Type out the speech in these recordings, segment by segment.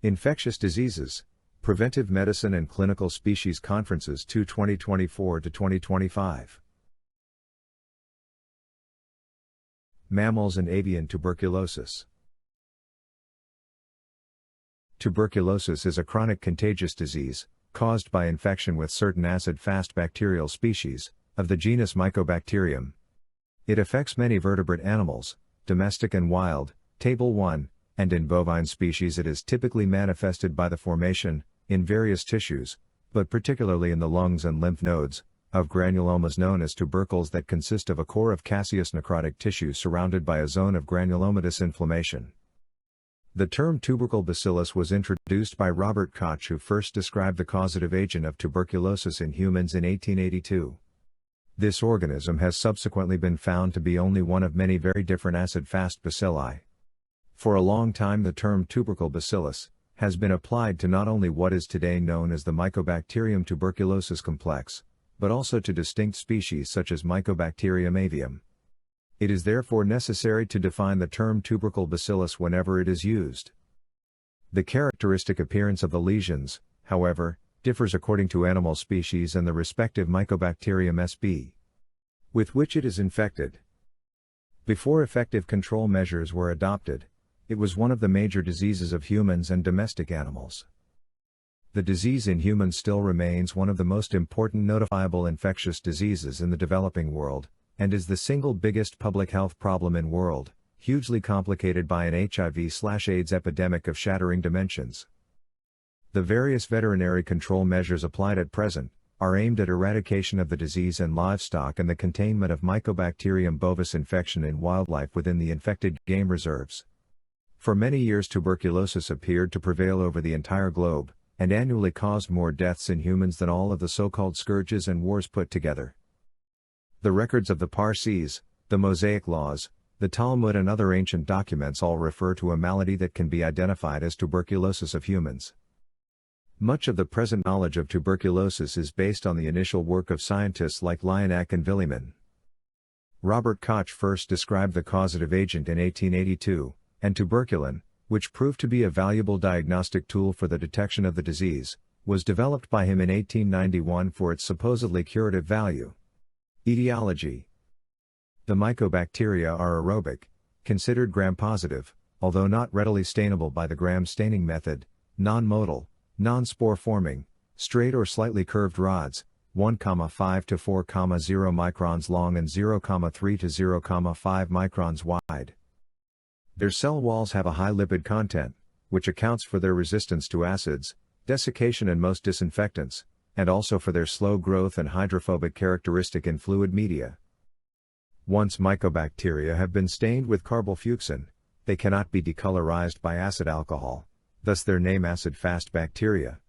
Infectious Diseases, Preventive Medicine and Clinical Species Conferences 2024-2025. Mammals and avian tuberculosis. Tuberculosis is a chronic contagious disease, caused by infection with certain acid-fast bacterial species, of the genus Mycobacterium. It affects many vertebrate animals, domestic and wild, Table 1, and in bovine species it is typically manifested by the formation, in various tissues, but particularly in the lungs and lymph nodes, of granulomas known as tubercles that consist of a core of caseous necrotic tissue surrounded by a zone of granulomatous inflammation. The term tubercle bacillus was introduced by Robert Koch, who first described the causative agent of tuberculosis in humans in 1882. This organism has subsequently been found to be only one of many very different acid-fast bacilli. For a long time the term tubercle bacillus has been applied to not only what is today known as the Mycobacterium tuberculosis complex, but also to distinct species such as Mycobacterium avium. It is therefore necessary to define the term tubercle bacillus whenever it is used. The characteristic appearance of the lesions, however, differs according to animal species and the respective Mycobacterium sb. with which it is infected. Before effective control measures were adopted, it was one of the major diseases of humans and domestic animals. The disease in humans still remains one of the most important notifiable infectious diseases in the developing world, and is the single biggest public health problem in world, hugely complicated by an HIV/AIDS epidemic of shattering dimensions. The various veterinary control measures applied at present are aimed at eradication of the disease in livestock and the containment of Mycobacterium bovis infection in wildlife within the infected game reserves. For many years tuberculosis appeared to prevail over the entire globe, and annually caused more deaths in humans than all of the so-called scourges and wars put together. The records of the Parsees, the Mosaic Laws, the Talmud and other ancient documents all refer to a malady that can be identified as tuberculosis of humans. Much of the present knowledge of tuberculosis is based on the initial work of scientists like Lyonak and Villemin. Robert Koch first described the causative agent in 1882, and tuberculin, which proved to be a valuable diagnostic tool for the detection of the disease, was developed by him in 1891 for its supposedly curative value. Etiology. The mycobacteria are aerobic, considered gram-positive, although not readily stainable by the gram staining method, non-motile, non-spore-forming, straight or slightly curved rods, 1,5 to 4,0 microns long and 0,3 to 0,5 microns wide. Their cell walls have a high lipid content, which accounts for their resistance to acids, desiccation and most disinfectants, and also for their slow growth and hydrophobic characteristic in fluid media. Once mycobacteria have been stained with carbolfuchsin, they cannot be decolorized by acid alcohol, thus their name acid-fast bacteria.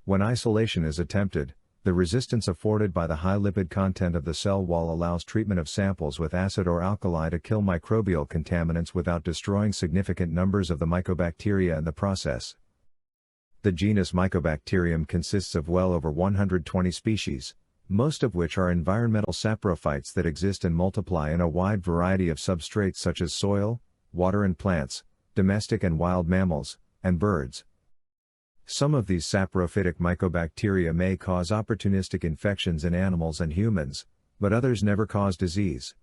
When isolation is attempted, the resistance afforded by the high lipid content of the cell wall allows treatment of samples with acid or alkali to kill microbial contaminants without destroying significant numbers of the mycobacteria in the process. The genus Mycobacterium consists of well over 120 species, most of which are environmental saprophytes that exist and multiply in a wide variety of substrates such as soil, water and plants, domestic and wild mammals, and birds. Some of these saprophytic mycobacteria may cause opportunistic infections in animals and humans, but others never cause disease.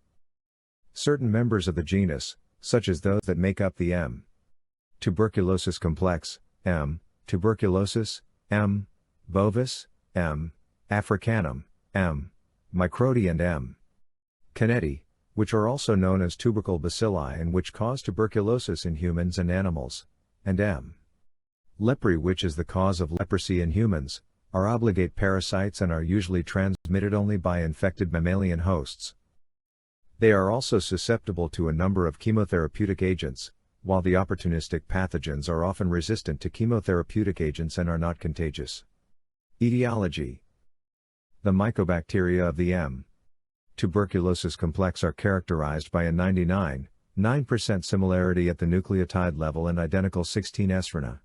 Certain members of the genus, such as those that make up the M. tuberculosis complex, M. tuberculosis, M. bovis, M. africanum, M. microti and M. canneti, which are also known as tubercle bacilli and which cause tuberculosis in humans and animals, and M. lepri, which is the cause of leprosy in humans, are obligate parasites and are usually transmitted only by infected mammalian hosts. They are also susceptible to a number of chemotherapeutic agents, while the opportunistic pathogens are often resistant to chemotherapeutic agents and are not contagious. Etiology. The mycobacteria of the M. tuberculosis complex are characterized by a 99.9% similarity at the nucleotide level and identical 16S RNA.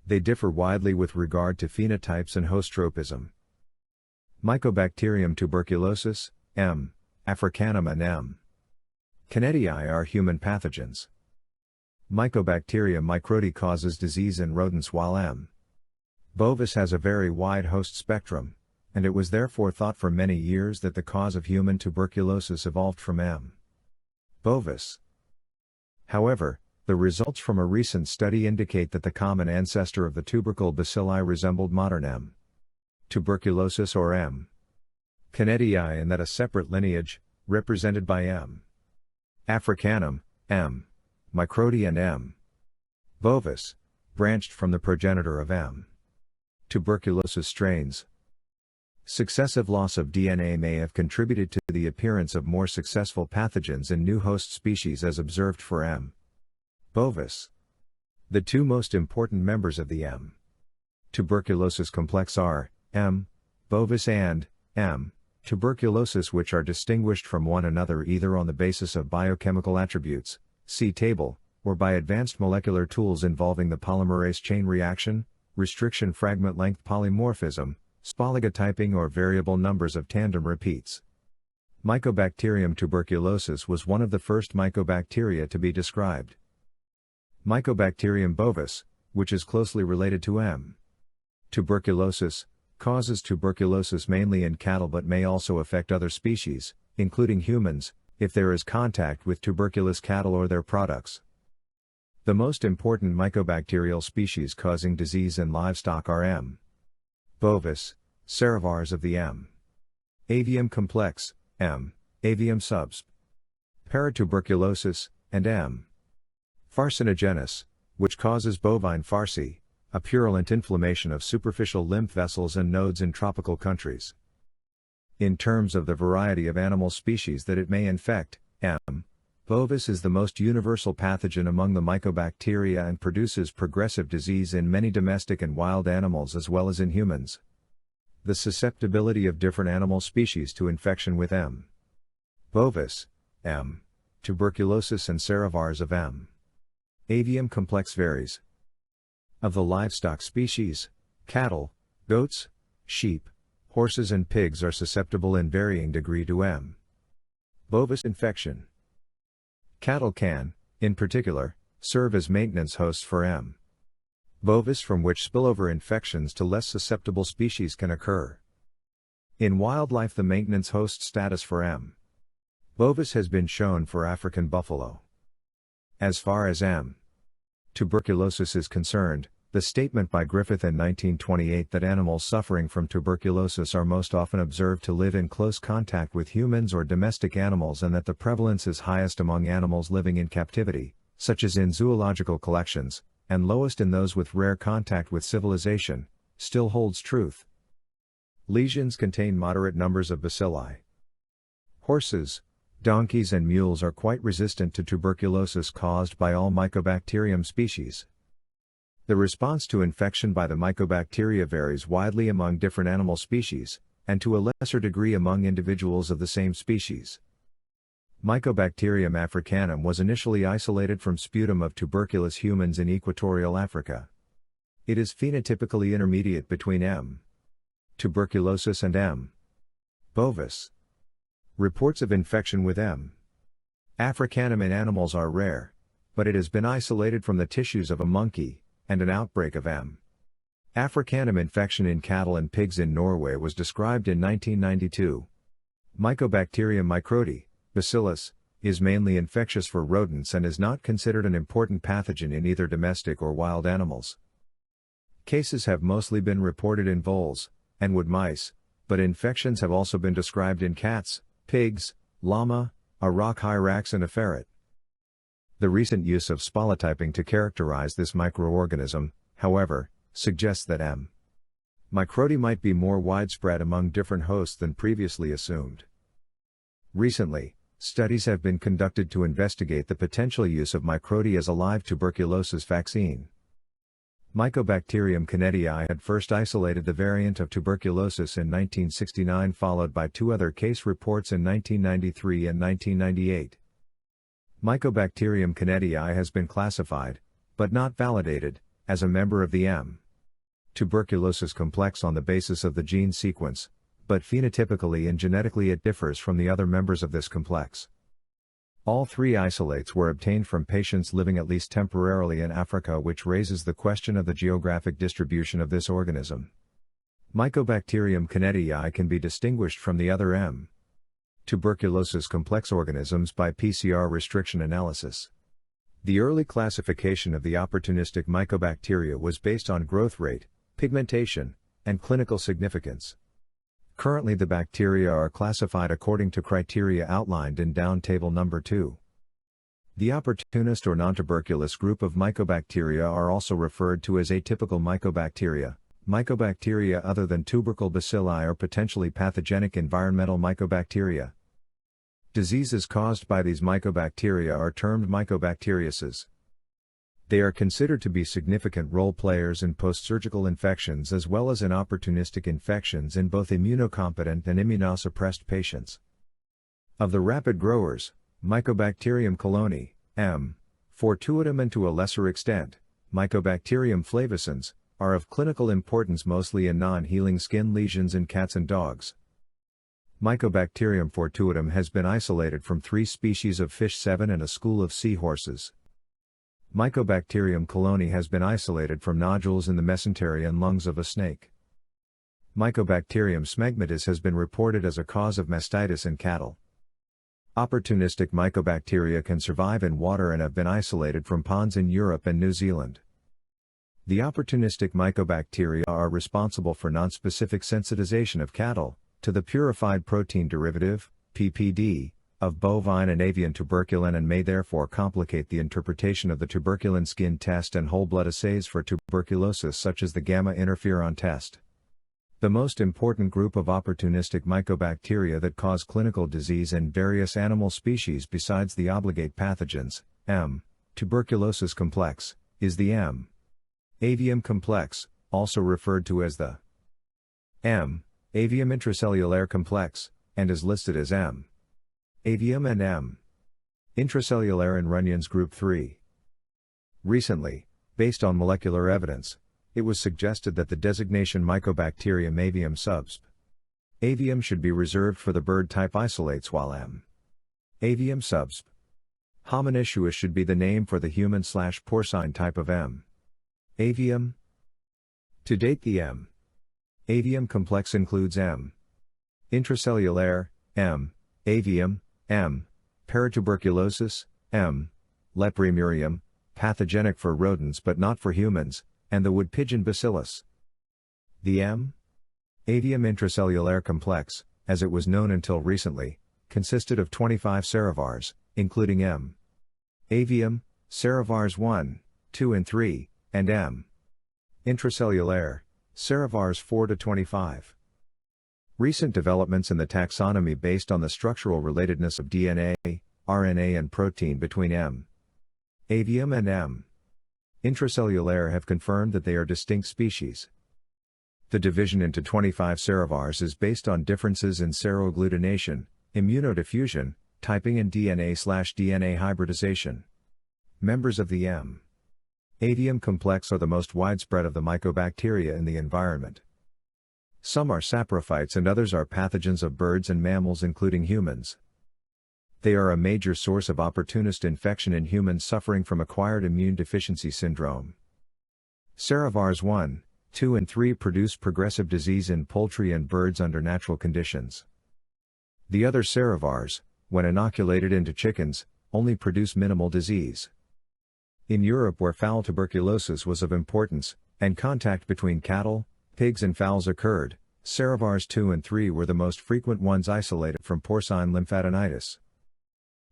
They differ widely with regard to phenotypes and host tropism. Mycobacterium tuberculosis, M. africanum and M. canneti are human pathogens. Mycobacterium microti causes disease in rodents while M. bovis has a very wide host spectrum, and it was therefore thought for many years that the cause of human tuberculosis evolved from M. bovis. However, the results from a recent study indicate that the common ancestor of the tubercle bacilli resembled modern M. tuberculosis or M. candidii, and that a separate lineage, represented by M. africanum, M. microti and M. bovis, branched from the progenitor of M. tuberculosis strains. Successive loss of DNA may have contributed to the appearance of more successful pathogens in new host species as observed for M. bovis. The two most important members of the M. tuberculosis complex are M. bovis and M. tuberculosis, which are distinguished from one another either on the basis of biochemical attributes, see table, or by advanced molecular tools involving the polymerase chain reaction, restriction fragment length polymorphism, spoligotyping, or variable numbers of tandem repeats. Mycobacterium tuberculosis was one of the first mycobacteria to be described. Mycobacterium bovis, which is closely related to M. tuberculosis, causes tuberculosis mainly in cattle but may also affect other species, including humans, if there is contact with tuberculous cattle or their products. The most important mycobacterial species causing disease in livestock are M. bovis, serovars of the M. avium complex, M. avium subsp. paratuberculosis, and M. genus, which causes bovine farcy, a purulent inflammation of superficial lymph vessels and nodes in tropical countries. In terms of the variety of animal species that it may infect, M. bovis is the most universal pathogen among the mycobacteria and produces progressive disease in many domestic and wild animals as well as in humans. The susceptibility of different animal species to infection with M. bovis, M. tuberculosis and serovars of M. avium complex varies. Of the livestock species, cattle, goats, sheep, horses and pigs are susceptible in varying degree to M. bovis infection. Cattle can, in particular, serve as maintenance hosts for M. bovis, from which spillover infections to less susceptible species can occur. In wildlife, the maintenance host status for M. bovis has been shown for African buffalo. As far as M. tuberculosis is concerned, the statement by Griffith in 1928 that animals suffering from tuberculosis are most often observed to live in close contact with humans or domestic animals and that the prevalence is highest among animals living in captivity, such as in zoological collections, and lowest in those with rare contact with civilization, still holds truth. Lesions contain moderate numbers of bacilli. Horses, donkeys and mules are quite resistant to tuberculosis caused by all Mycobacterium species. The response to infection by the mycobacteria varies widely among different animal species, and to a lesser degree among individuals of the same species. Mycobacterium africanum was initially isolated from sputum of tuberculous humans in equatorial Africa. It is phenotypically intermediate between M. tuberculosis and M. bovis. Reports of infection with M. africanum in animals are rare, but it has been isolated from the tissues of a monkey, and an outbreak of M. africanum infection in cattle and pigs in Norway was described in 1992. Mycobacterium microti, Bacillus, is mainly infectious for rodents and is not considered an important pathogen in either domestic or wild animals. Cases have mostly been reported in voles and wood mice, but infections have also been described in cats, pigs, llama, a rock hyrax and a ferret. The recent use of spolityping to characterize this microorganism, however, suggests that M. microti might be more widespread among different hosts than previously assumed. Recently, studies have been conducted to investigate the potential use of microti as a live tuberculosis vaccine. Mycobacterium candidii had first isolated the variant of tuberculosis in 1969, followed by two other case reports in 1993 and 1998. Mycobacterium candidii has been classified, but not validated, as a member of the M. tuberculosis complex on the basis of the gene sequence, but phenotypically and genetically it differs from the other members of this complex. All three isolates were obtained from patients living at least temporarily in Africa, which raises the question of the geographic distribution of this organism. Mycobacterium connettii can be distinguished from the other M. Tuberculosis complex organisms by PCR restriction analysis. The early classification of the opportunistic mycobacteria was based on growth rate, pigmentation, and clinical significance. Currently, the bacteria are classified according to criteria outlined in down table number 2. The opportunist or non-tuberculous group of mycobacteria are also referred to as atypical mycobacteria. Mycobacteria other than tubercle bacilli or potentially pathogenic environmental mycobacteria. Diseases caused by these mycobacteria are termed mycobacteriases. They are considered to be significant role players in post-surgical infections as well as in opportunistic infections in both immunocompetent and immunosuppressed patients. Of the rapid growers, Mycobacterium coloni, M. fortuitum, and to a lesser extent, Mycobacterium flavescens, are of clinical importance mostly in non-healing skin lesions in cats and dogs. Mycobacterium fortuitum has been isolated from 3 species of fish, 7 and a school of seahorses. Mycobacterium coloni has been isolated from nodules in the mesentery and lungs of a snake. Mycobacterium smegmatis has been reported as a cause of mastitis in cattle. Opportunistic mycobacteria can survive in water and have been isolated from ponds in Europe and New Zealand. The opportunistic mycobacteria are responsible for nonspecific sensitization of cattle to the purified protein derivative, PPD, of bovine and avian tuberculin and may therefore complicate the interpretation of the tuberculin skin test and whole blood assays for tuberculosis, such as the gamma interferon test. The most important group of opportunistic mycobacteria that cause clinical disease in various animal species besides the obligate pathogens, M. tuberculosis complex, is the M. avium complex, also referred to as the M. avium intracellular complex, and is listed as M. avium and M. intracellular in Runyon's Group 3. Recently, based on molecular evidence, it was suggested that the designation Mycobacterium avium subsp. avium should be reserved for the bird type isolates, while M. avium subsp. hominiscus should be the name for the human/porcine type of M. avium. To date, the M. avium complex includes M. intracellular, M. avium, M. paratuberculosis, M. lepremurium, pathogenic for rodents but not for humans, and the wood pigeon bacillus. The M. avium intracellular complex, as it was known until recently, consisted of 25 serovars, including M. avium, serovars 1, 2 and 3, and M. intracellular, serovars 4 to 25. Recent developments in the taxonomy based on the structural relatedness of DNA, RNA and protein between M. avium and M. intracellular have confirmed that they are distinct species. The division into 25 serovars is based on differences in seroagglutination, immunodiffusion, typing and DNA/DNA hybridization. Members of the M. avium complex are the most widespread of the mycobacteria in the environment. Some are saprophytes and others are pathogens of birds and mammals, including humans. They are a major source of opportunist infection in humans suffering from acquired immune deficiency syndrome. Serovars 1, 2 and 3 produce progressive disease in poultry and birds under natural conditions. The other serovars, when inoculated into chickens, only produce minimal disease. In Europe, where fowl tuberculosis was of importance, and contact between cattle, pigs and fowls occurred, serovars 2 and 3 were the most frequent ones isolated from porcine lymphadenitis.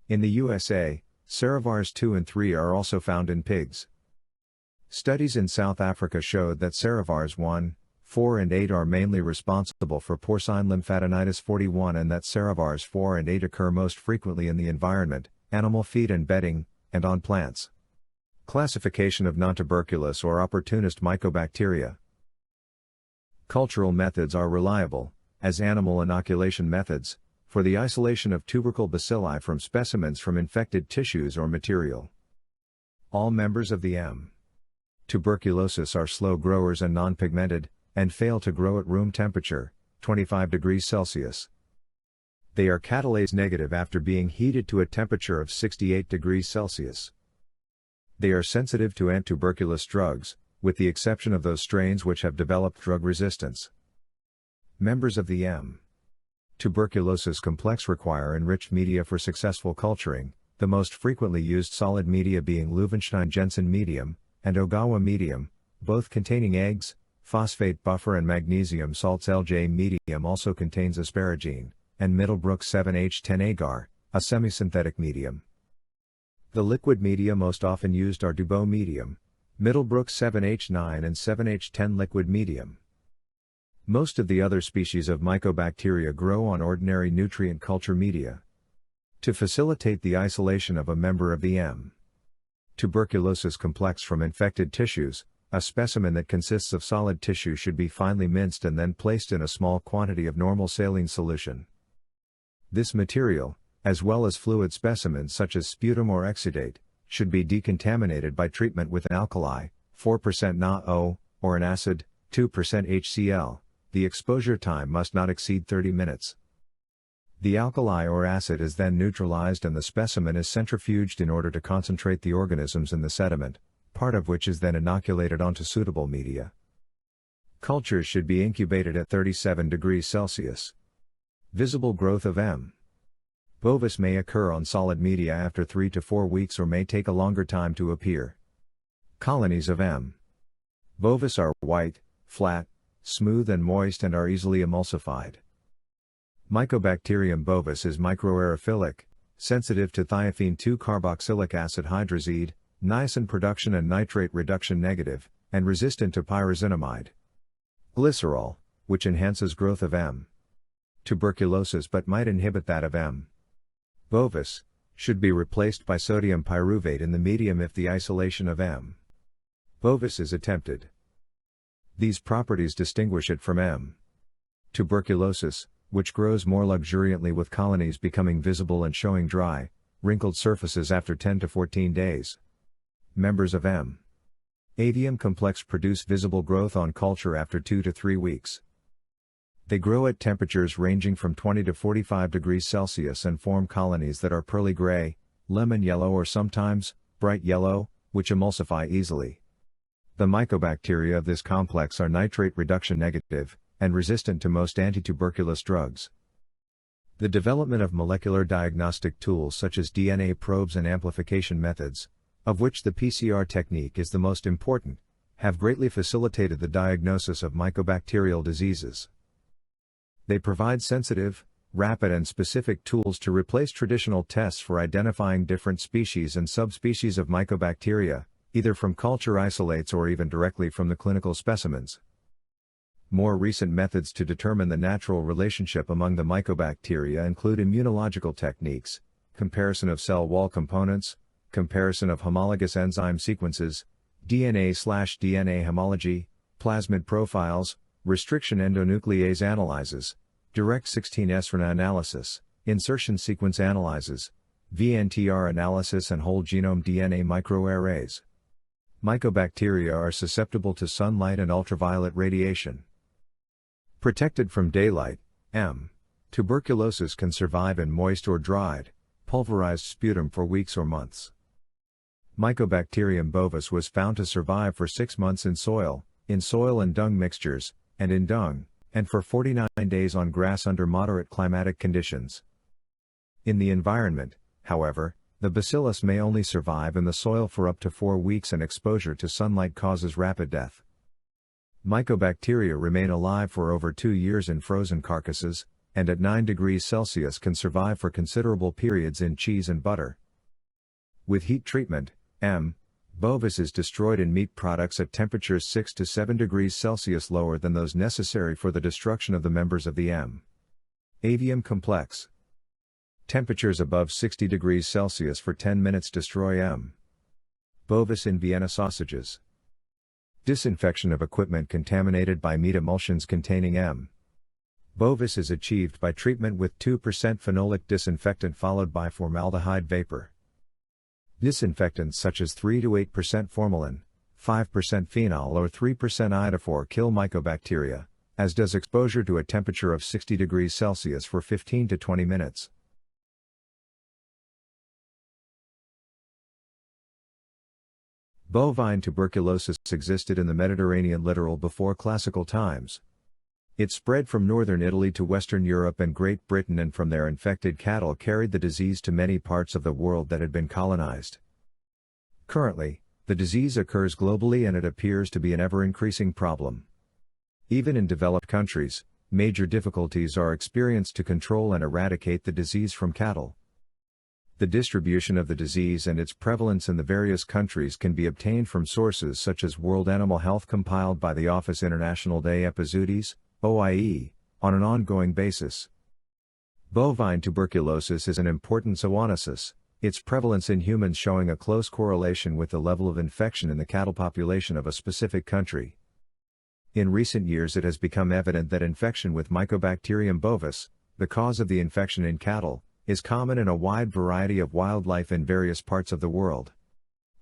In the USA, serovars 2 and 3 are also found in pigs. Studies in South Africa showed that serovars 1, 4 and 8 are mainly responsible for porcine lymphadenitis 41 and that serovars 4 and 8 occur most frequently in the environment, animal feed and bedding, and on plants. Classification of non-tuberculous or opportunist mycobacteria. Cultural methods are reliable, as animal inoculation methods, for the isolation of tubercle bacilli from specimens from infected tissues or material. All members of the M. tuberculosis are slow growers and non-pigmented, and fail to grow at room temperature, 25 degrees Celsius. They are catalase negative after being heated to a temperature of 68 degrees Celsius. They are sensitive to anti-tuberculous drugs, with the exception of those strains which have developed drug resistance. Members of the M. Tuberculosis complex require enriched media for successful culturing, the most frequently used solid media being Leuvenstein-Jensen medium, and Ogawa medium, both containing eggs, phosphate buffer and magnesium salts. LJ medium also contains asparagine, and Middlebrook 7H10 agar, a semisynthetic medium. The liquid media most often used are Dubot medium, Middlebrook 7H9 and 7H10 liquid medium. Most of the other species of mycobacteria grow on ordinary nutrient culture media. To facilitate the isolation of a member of the M. Tuberculosis complex from infected tissues, a specimen that consists of solid tissue should be finely minced and then placed in a small quantity of normal saline solution. This material, as well as fluid specimens such as sputum or exudate, should be decontaminated by treatment with an alkali, 4% NaO, or an acid, 2% HCl. The exposure time must not exceed 30 minutes. The alkali or acid is then neutralized and the specimen is centrifuged in order to concentrate the organisms in the sediment, part of which is then inoculated onto suitable media. Cultures should be incubated at 37 degrees Celsius. Visible growth of M. Bovis may occur on solid media after 3 to 4 weeks or may take a longer time to appear. Colonies of M. Bovis are white, flat, smooth and moist and are easily emulsified. Mycobacterium bovis is microaerophilic, sensitive to thiophene 2-carboxylic acid hydrazide, niacin production and nitrate reduction negative, and resistant to pyrazinamide. Glycerol, which enhances growth of M. Tuberculosis but might inhibit that of M. bovis, should be replaced by sodium pyruvate in the medium if the isolation of M. bovis is attempted. These properties distinguish it from M. tuberculosis, which grows more luxuriantly with colonies becoming visible and showing dry, wrinkled surfaces after 10 to 14 days. Members of M. avium complex produce visible growth on culture after 2 to 3 weeks. They grow at temperatures ranging from 20 to 45 degrees Celsius and form colonies that are pearly gray, lemon yellow or sometimes bright yellow, which emulsify easily. The mycobacteria of this complex are nitrate reduction negative, and resistant to most antituberculous drugs. The development of molecular diagnostic tools such as DNA probes and amplification methods, of which the PCR technique is the most important, have greatly facilitated the diagnosis of mycobacterial diseases. They provide sensitive, rapid and specific tools to replace traditional tests for identifying different species and subspecies of mycobacteria, either from culture isolates or even directly from the clinical specimens. More recent methods to determine the natural relationship among the mycobacteria include immunological techniques, comparison of cell wall components, comparison of homologous enzyme sequences, DNA/DNA homology, plasmid profiles, restriction endonuclease analyses, direct 16S RNA analysis, insertion sequence analyses, VNTR analysis and whole genome DNA microarrays. Mycobacteria are susceptible to sunlight and ultraviolet radiation. Protected from daylight, M. tuberculosis can survive in moist or dried, pulverized sputum for weeks or months. Mycobacterium bovis was found to survive for 6 months in soil and dung mixtures, and in dung, and for 49 days on grass under moderate climatic conditions. In the environment, however, the bacillus may only survive in the soil for up to 4 weeks and exposure to sunlight causes rapid death. Mycobacteria remain alive for over 2 years in frozen carcasses, and at 9 degrees Celsius can survive for considerable periods in cheese and butter. With heat treatment, M. bovis is destroyed in meat products at temperatures 6 to 7 degrees Celsius lower than those necessary for the destruction of the members of the M. avium complex. Temperatures above 60 degrees Celsius for 10 minutes destroy M. bovis in Vienna sausages. Disinfection of equipment contaminated by meat emulsions containing M. bovis is achieved by treatment with 2% phenolic disinfectant followed by formaldehyde vapor. Disinfectants such as 3 to 8% formalin, 5% phenol or 3% iodophor kill mycobacteria, as does exposure to a temperature of 60 degrees Celsius for 15 to 20 minutes. Bovine tuberculosis existed in the Mediterranean littoral before classical times. It spread from northern Italy to Western Europe and Great Britain, and from there infected cattle carried the disease to many parts of the world that had been colonized. Currently, the disease occurs globally and it appears to be an ever-increasing problem. Even in developed countries, major difficulties are experienced to control and eradicate the disease from cattle. The distribution of the disease and its prevalence in the various countries can be obtained from sources such as World Animal Health compiled by the Office International des Epizooties, OIE, on an ongoing basis. Bovine tuberculosis is an important zoonosis, its prevalence in humans showing a close correlation with the level of infection in the cattle population of a specific country. In recent years it has become evident that infection with Mycobacterium bovis, the cause of the infection in cattle, is common in a wide variety of wildlife in various parts of the world.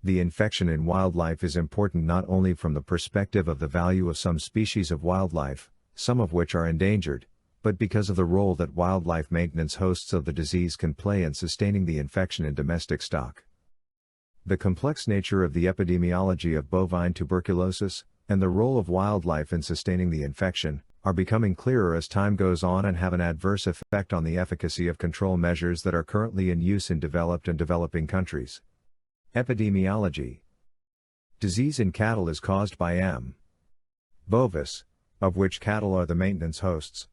The infection in wildlife is important not only from the perspective of the value of some species of wildlife, some of which are endangered, but because of the role that wildlife maintenance hosts of the disease can play in sustaining the infection in domestic stock. The complex nature of the epidemiology of bovine tuberculosis, and the role of wildlife in sustaining the infection, are becoming clearer as time goes on and have an adverse effect on the efficacy of control measures that are currently in use in developed and developing countries. Epidemiology. Disease in cattle is caused by M. bovis, of which cattle are the maintenance hosts.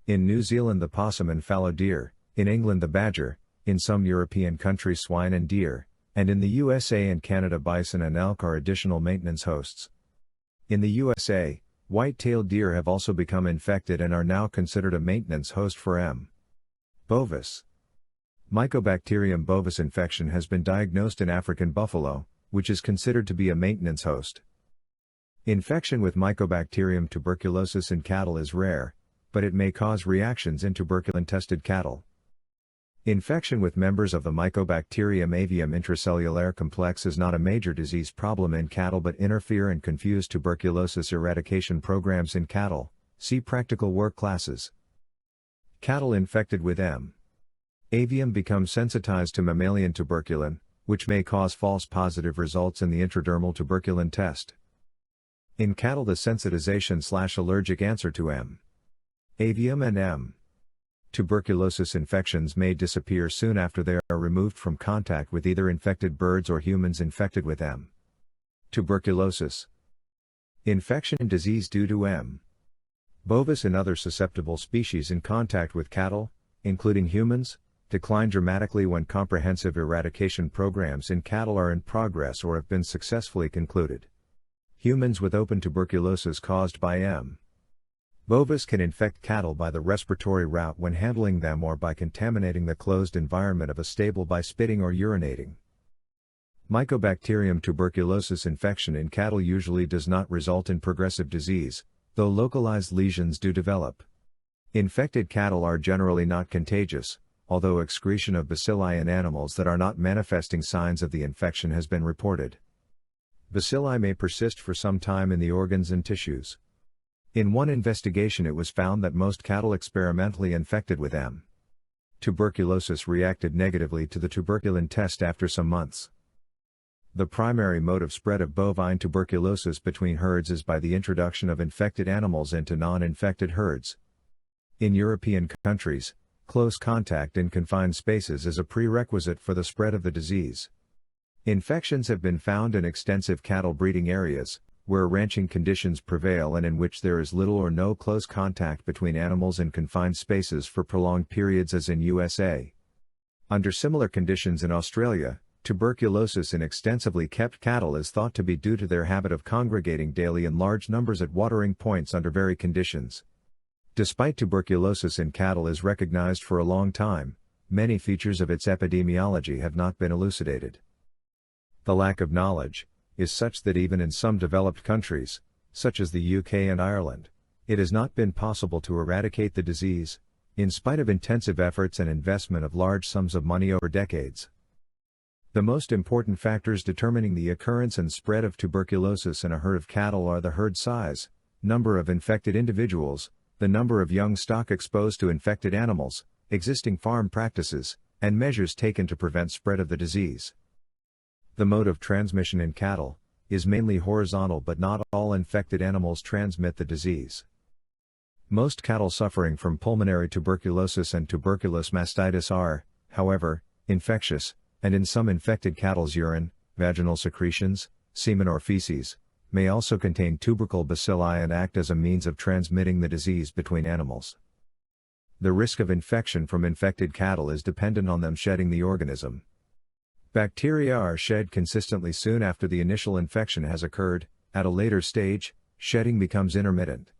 In New Zealand the possum and fallow deer, in England the badger, in some European countries swine and deer, and in the USA and Canada bison and elk are additional maintenance hosts. In the USA, white-tailed deer have also become infected and are now considered a maintenance host for M. bovis. Mycobacterium bovis infection has been diagnosed in African buffalo, which is considered to be a maintenance host. Infection with Mycobacterium tuberculosis in cattle is rare, but it may cause reactions in tuberculin-tested cattle. Infection with members of the Mycobacterium avium intracellular complex is not a major disease problem in cattle but interfere and confuse tuberculosis eradication programs in cattle. See practical work classes. Cattle infected with M. avium become sensitized to mammalian tuberculin, which may cause false positive results in the intradermal tuberculin test. In cattle the sensitization/allergic answer to M. avium and M. tuberculosis infections may disappear soon after they are removed from contact with either infected birds or humans infected with M. tuberculosis. Infection and disease due to M. bovis and other susceptible species in contact with cattle, including humans, decline dramatically when comprehensive eradication programs in cattle are in progress or have been successfully concluded. Humans with open tuberculosis caused by M. bovis can infect cattle by the respiratory route when handling them or by contaminating the closed environment of a stable by spitting or urinating. Mycobacterium tuberculosis infection in cattle usually does not result in progressive disease, though localized lesions do develop. Infected cattle are generally not contagious, although excretion of bacilli in animals that are not manifesting signs of the infection has been reported. Bacilli may persist for some time in the organs and tissues. In one investigation it was found that most cattle experimentally infected with M. tuberculosis reacted negatively to the tuberculin test after some months. The primary mode of spread of bovine tuberculosis between herds is by the introduction of infected animals into non-infected herds. In European countries, close contact in confined spaces is a prerequisite for the spread of the disease. Infections have been found in extensive cattle breeding areas, where ranching conditions prevail and in which there is little or no close contact between animals in confined spaces for prolonged periods as in USA. Under similar conditions in Australia, tuberculosis in extensively kept cattle is thought to be due to their habit of congregating daily in large numbers at watering points under varied conditions. Despite tuberculosis in cattle is recognized for a long time, many features of its epidemiology have not been elucidated. The lack of knowledge is such that even in some developed countries, such as the UK and Ireland, it has not been possible to eradicate the disease, in spite of intensive efforts and investment of large sums of money over decades. The most important factors determining the occurrence and spread of tuberculosis in a herd of cattle are the herd size, Number of infected individuals, the number of young stock exposed to infected animals, existing farm practices, and measures taken to prevent spread of the disease. The mode of transmission in cattle is mainly horizontal, but not all infected animals transmit the disease. Most cattle suffering from pulmonary tuberculosis and tuberculous mastitis are, however, infectious, and in some infected cattle's urine, vaginal secretions, semen or feces, may also contain tubercle bacilli and act as a means of transmitting the disease between animals. The risk of infection from infected cattle is dependent on them shedding the organism. Bacteria are shed consistently soon after the initial infection has occurred. At a later stage, shedding becomes intermittent.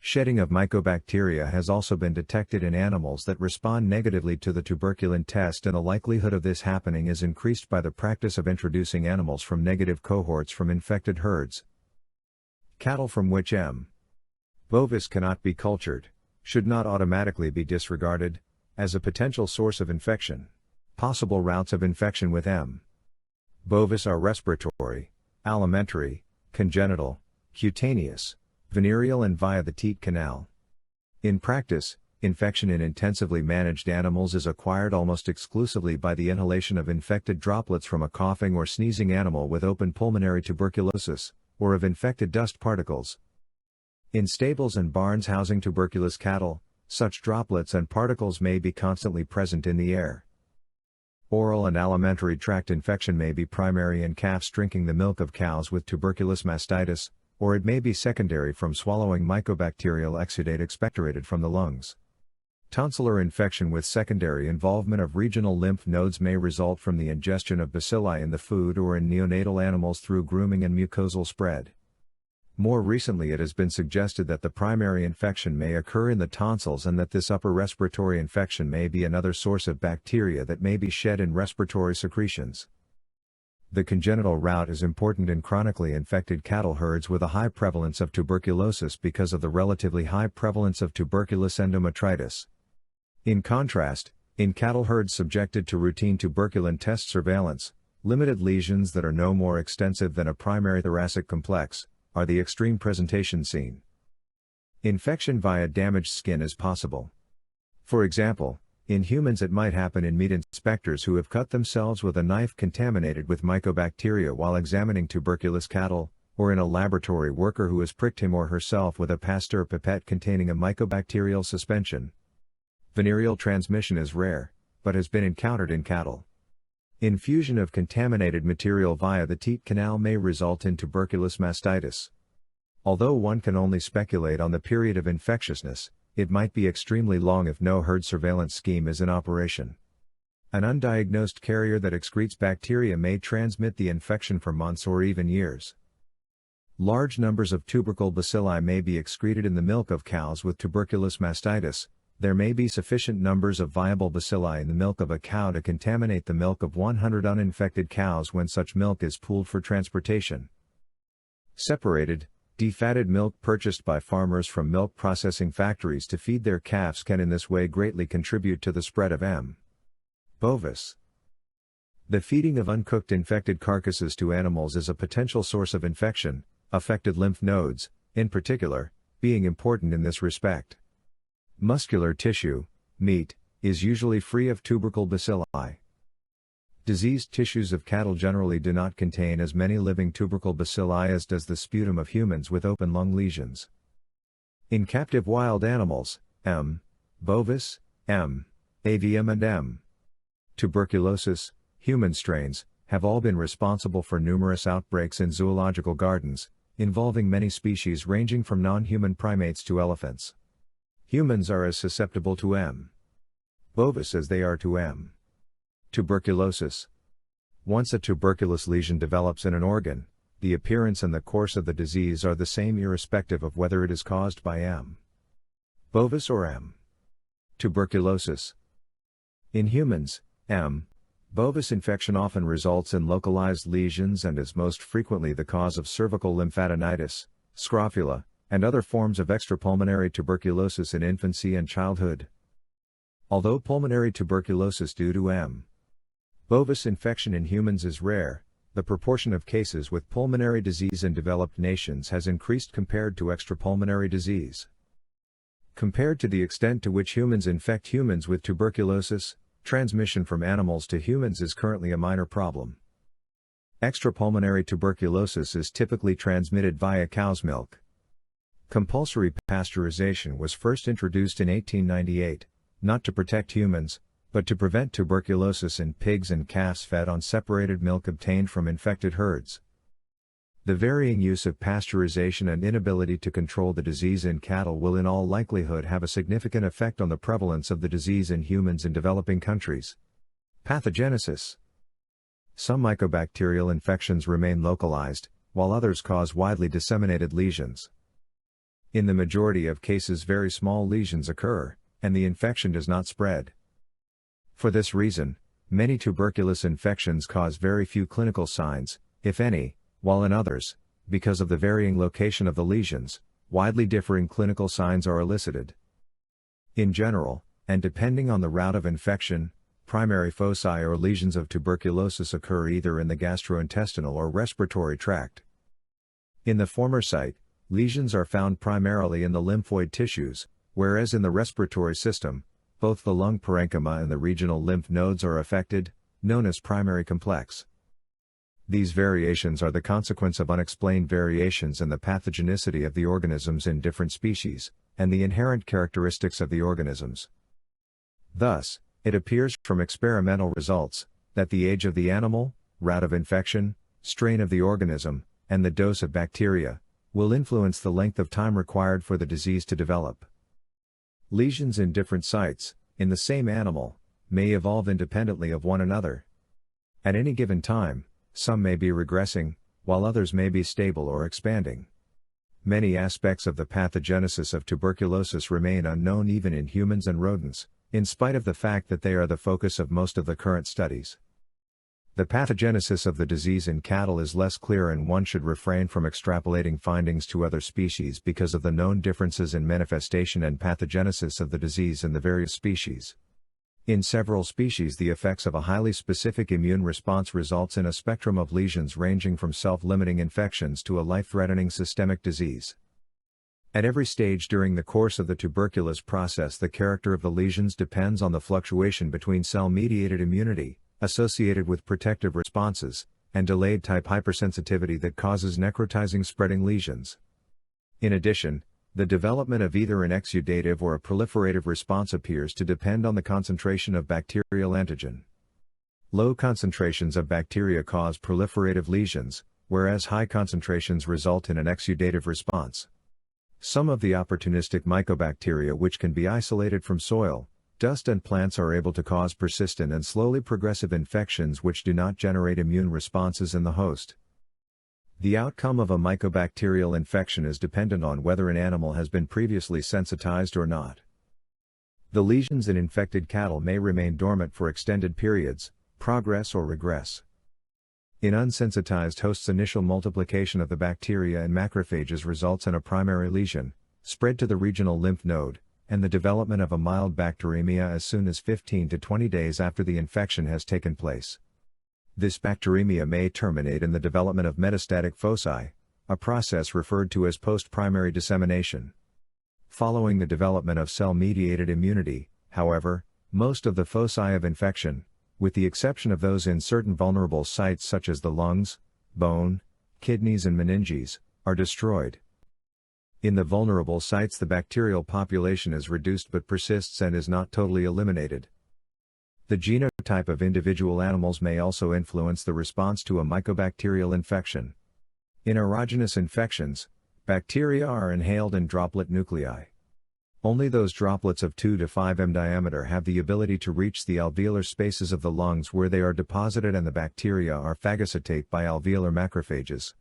Shedding of mycobacteria has also been detected in animals that respond negatively to the tuberculin test, and the likelihood of this happening is increased by the practice of introducing animals from negative cohorts from infected herds. Cattle from which M. bovis cannot be cultured should not automatically be disregarded as a potential source of infection. Possible routes of infection with M. bovis are respiratory, alimentary, congenital, cutaneous, venereal, and via the teat canal. In practice, infection in intensively managed animals is acquired almost exclusively by the inhalation of infected droplets from a coughing or sneezing animal with open pulmonary tuberculosis, or of infected dust particles. In stables and barns housing tuberculous cattle, such droplets and particles may be constantly present in the air. Oral and alimentary tract infection may be primary in calves drinking the milk of cows with tuberculous mastitis, or it may be secondary from swallowing mycobacterial exudate expectorated from the lungs. Tonsillar infection with secondary involvement of regional lymph nodes may result from the ingestion of bacilli in the food or in neonatal animals through grooming and mucosal spread. More recently, it has been suggested that the primary infection may occur in the tonsils and that this upper respiratory infection may be another source of bacteria that may be shed in respiratory secretions. The congenital route is important in chronically infected cattle herds with a high prevalence of tuberculosis because of the relatively high prevalence of tuberculous endometritis. In contrast, in cattle herds subjected to routine tuberculin test surveillance, limited lesions that are no more extensive than a primary thoracic complex are the extreme presentation seen. Infection via damaged skin is possible. For example, in humans it might happen in meat inspectors who have cut themselves with a knife contaminated with mycobacteria while examining tuberculous cattle, or in a laboratory worker who has pricked him or herself with a Pasteur pipette containing a mycobacterial suspension. Venereal transmission is rare, but has been encountered in cattle. Infusion of contaminated material via the teat canal may result in tuberculous mastitis. Although one can only speculate on the period of infectiousness, it might be extremely long if no herd surveillance scheme is in operation. An undiagnosed carrier that excretes bacteria may transmit the infection for months or even years. Large numbers of tubercle bacilli may be excreted in the milk of cows with tuberculous mastitis. There may be sufficient numbers of viable bacilli in the milk of a cow to contaminate the milk of 100 uninfected cows when such milk is pooled for transportation. Separated, defatted milk purchased by farmers from milk processing factories to feed their calves can in this way greatly contribute to the spread of M. bovis. The feeding of uncooked infected carcasses to animals is a potential source of infection, affected lymph nodes, in particular, being important in this respect. Muscular tissue, meat, is usually free of tubercle bacilli. Diseased tissues of cattle generally do not contain as many living tubercle bacilli as does the sputum of humans with open lung lesions. In captive wild animals, M. bovis, M. avium and M. tuberculosis, human strains, have all been responsible for numerous outbreaks in zoological gardens, involving many species ranging from non-human primates to elephants. Humans are as susceptible to M. bovis as they are to M. tuberculosis. Once a tuberculous lesion develops in an organ, the appearance and the course of the disease are the same irrespective of whether it is caused by M. bovis or M. tuberculosis. In humans, M. bovis infection often results in localized lesions and is most frequently the cause of cervical lymphadenitis, scrofula, and other forms of extrapulmonary tuberculosis in infancy and childhood. Although pulmonary tuberculosis due to M. bovis infection in humans is rare, the proportion of cases with pulmonary disease in developed nations has increased compared to extrapulmonary disease. Compared to the extent to which humans infect humans with tuberculosis, transmission from animals to humans is currently a minor problem. Extrapulmonary tuberculosis is typically transmitted via cow's milk. Compulsory pasteurization was first introduced in 1898, not to protect humans, but to prevent tuberculosis in pigs and calves fed on separated milk obtained from infected herds. The varying use of pasteurization and inability to control the disease in cattle will in all likelihood have a significant effect on the prevalence of the disease in humans in developing countries. Pathogenesis. Some mycobacterial infections remain localized, while others cause widely disseminated lesions. In the majority of cases, very small lesions occur, and the infection does not spread. For this reason, many tuberculous infections cause very few clinical signs, if any, while in others, because of the varying location of the lesions, widely differing clinical signs are elicited. In general, and depending on the route of infection, primary foci or lesions of tuberculosis occur either in the gastrointestinal or respiratory tract. In the former site, lesions are found primarily in the lymphoid tissues, whereas in the respiratory system, both the lung parenchyma and the regional lymph nodes are affected, known as primary complex. These variations are the consequence of unexplained variations in the pathogenicity of the organisms in different species, and the inherent characteristics of the organisms. Thus, it appears from experimental results, that the age of the animal, route of infection, strain of the organism, and the dose of bacteria, will influence the length of time required for the disease to develop. Lesions in different sites, in the same animal, may evolve independently of one another. At any given time, some may be regressing, while others may be stable or expanding. Many aspects of the pathogenesis of tuberculosis remain unknown even in humans and rodents, in spite of the fact that they are the focus of most of the current studies. The pathogenesis of the disease in cattle is less clear, and one should refrain from extrapolating findings to other species because of the known differences in manifestation and pathogenesis of the disease in the various species. In several species, the effects of a highly specific immune response results in a spectrum of lesions ranging from self-limiting infections to a life-threatening systemic disease. At every stage during the course of the tuberculous process, the character of the lesions depends on the fluctuation between cell-mediated immunity, associated with protective responses, and delayed type hypersensitivity that causes necrotizing spreading lesions. In addition, the development of either an exudative or a proliferative response appears to depend on the concentration of bacterial antigen. Low concentrations of bacteria cause proliferative lesions, whereas high concentrations result in an exudative response. Some of the opportunistic mycobacteria which can be isolated from soil, dust and plants are able to cause persistent and slowly progressive infections which do not generate immune responses in the host. The outcome of a mycobacterial infection is dependent on whether an animal has been previously sensitized or not. The lesions in infected cattle may remain dormant for extended periods, progress or regress. In unsensitized hosts, initial multiplication of the bacteria and macrophages results in a primary lesion, spread to the regional lymph node, and the development of a mild bacteremia as soon as 15 to 20 days after the infection has taken place. This bacteremia may terminate in the development of metastatic foci, a process referred to as post-primary dissemination. Following the development of cell-mediated immunity, however, most of the foci of infection, with the exception of those in certain vulnerable sites such as the lungs, bone, kidneys and meninges, are destroyed. In the vulnerable sites, the bacterial population is reduced but persists and is not totally eliminated. The genotype of individual animals may also influence the response to a mycobacterial infection. In erogenous infections, bacteria are inhaled in droplet nuclei. Only those droplets of 2 to 5 m diameter have the ability to reach the alveolar spaces of the lungs where they are deposited, and the bacteria are phagocytated by alveolar macrophages.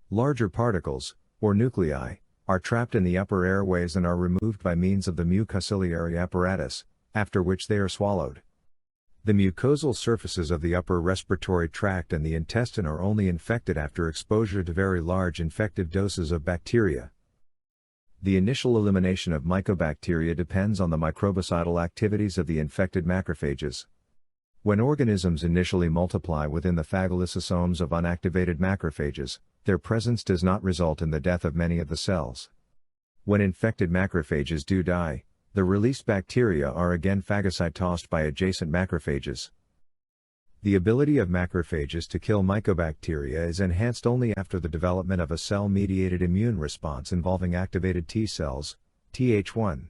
Larger particles, or nuclei, are trapped in the upper airways and are removed by means of the mucociliary apparatus, after which they are swallowed. The mucosal surfaces of the upper respiratory tract and the intestine are only infected after exposure to very large infective doses of bacteria. The initial elimination of mycobacteria depends on the microbicidal activities of the infected macrophages. When organisms initially multiply within the phagolysosomes of unactivated macrophages, their presence does not result in the death of many of the cells. When infected macrophages do die, the released bacteria are again phagocytosed by adjacent macrophages. The ability of macrophages to kill mycobacteria is enhanced only after the development of a cell-mediated immune response involving activated T cells, Th1.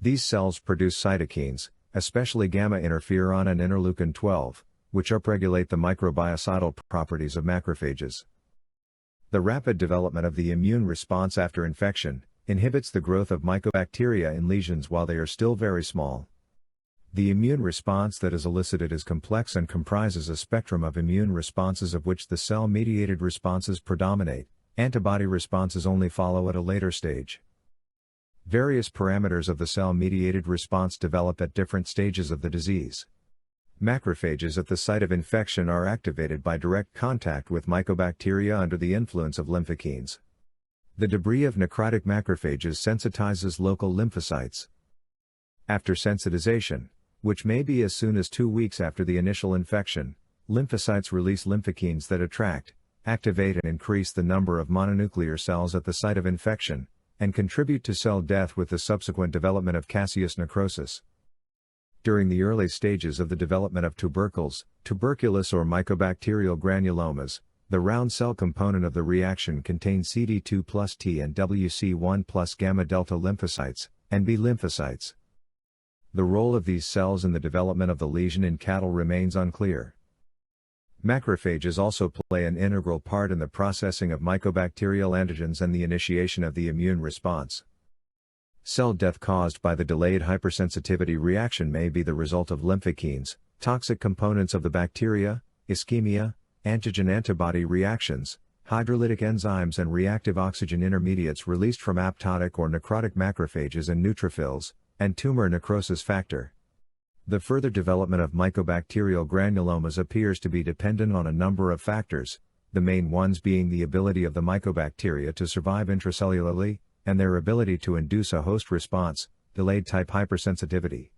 These cells produce cytokines, especially gamma interferon and interleukin-12, which upregulate the microbiocidal properties of macrophages. The rapid development of the immune response after infection inhibits the growth of mycobacteria in lesions while they are still very small. The immune response that is elicited is complex and comprises a spectrum of immune responses of which the cell-mediated responses predominate. Antibody responses only follow at a later stage. Various parameters of the cell-mediated response develop at different stages of the disease. Macrophages at the site of infection are activated by direct contact with mycobacteria under the influence of lymphokines. The debris of necrotic macrophages sensitizes local lymphocytes. After sensitization, which may be as soon as 2 weeks after the initial infection, lymphocytes release lymphokines that attract, activate and increase the number of mononuclear cells at the site of infection, and contribute to cell death with the subsequent development of caseous necrosis. During the early stages of the development of tubercles, tuberculous or mycobacterial granulomas, the round cell component of the reaction contains CD2 plus T and WC1 plus gamma delta lymphocytes, and B lymphocytes. The role of these cells in the development of the lesion in cattle remains unclear. Macrophages also play an integral part in the processing of mycobacterial antigens and the initiation of the immune response. Cell death caused by the delayed hypersensitivity reaction may be the result of lymphokines, toxic components of the bacteria, ischemia, antigen-antibody reactions, hydrolytic enzymes and reactive oxygen intermediates released from apoptotic or necrotic macrophages and neutrophils, and tumor necrosis factor. The further development of mycobacterial granulomas appears to be dependent on a number of factors, the main ones being the ability of the mycobacteria to survive intracellularly, and their ability to induce a host response, delayed type hypersensitivity.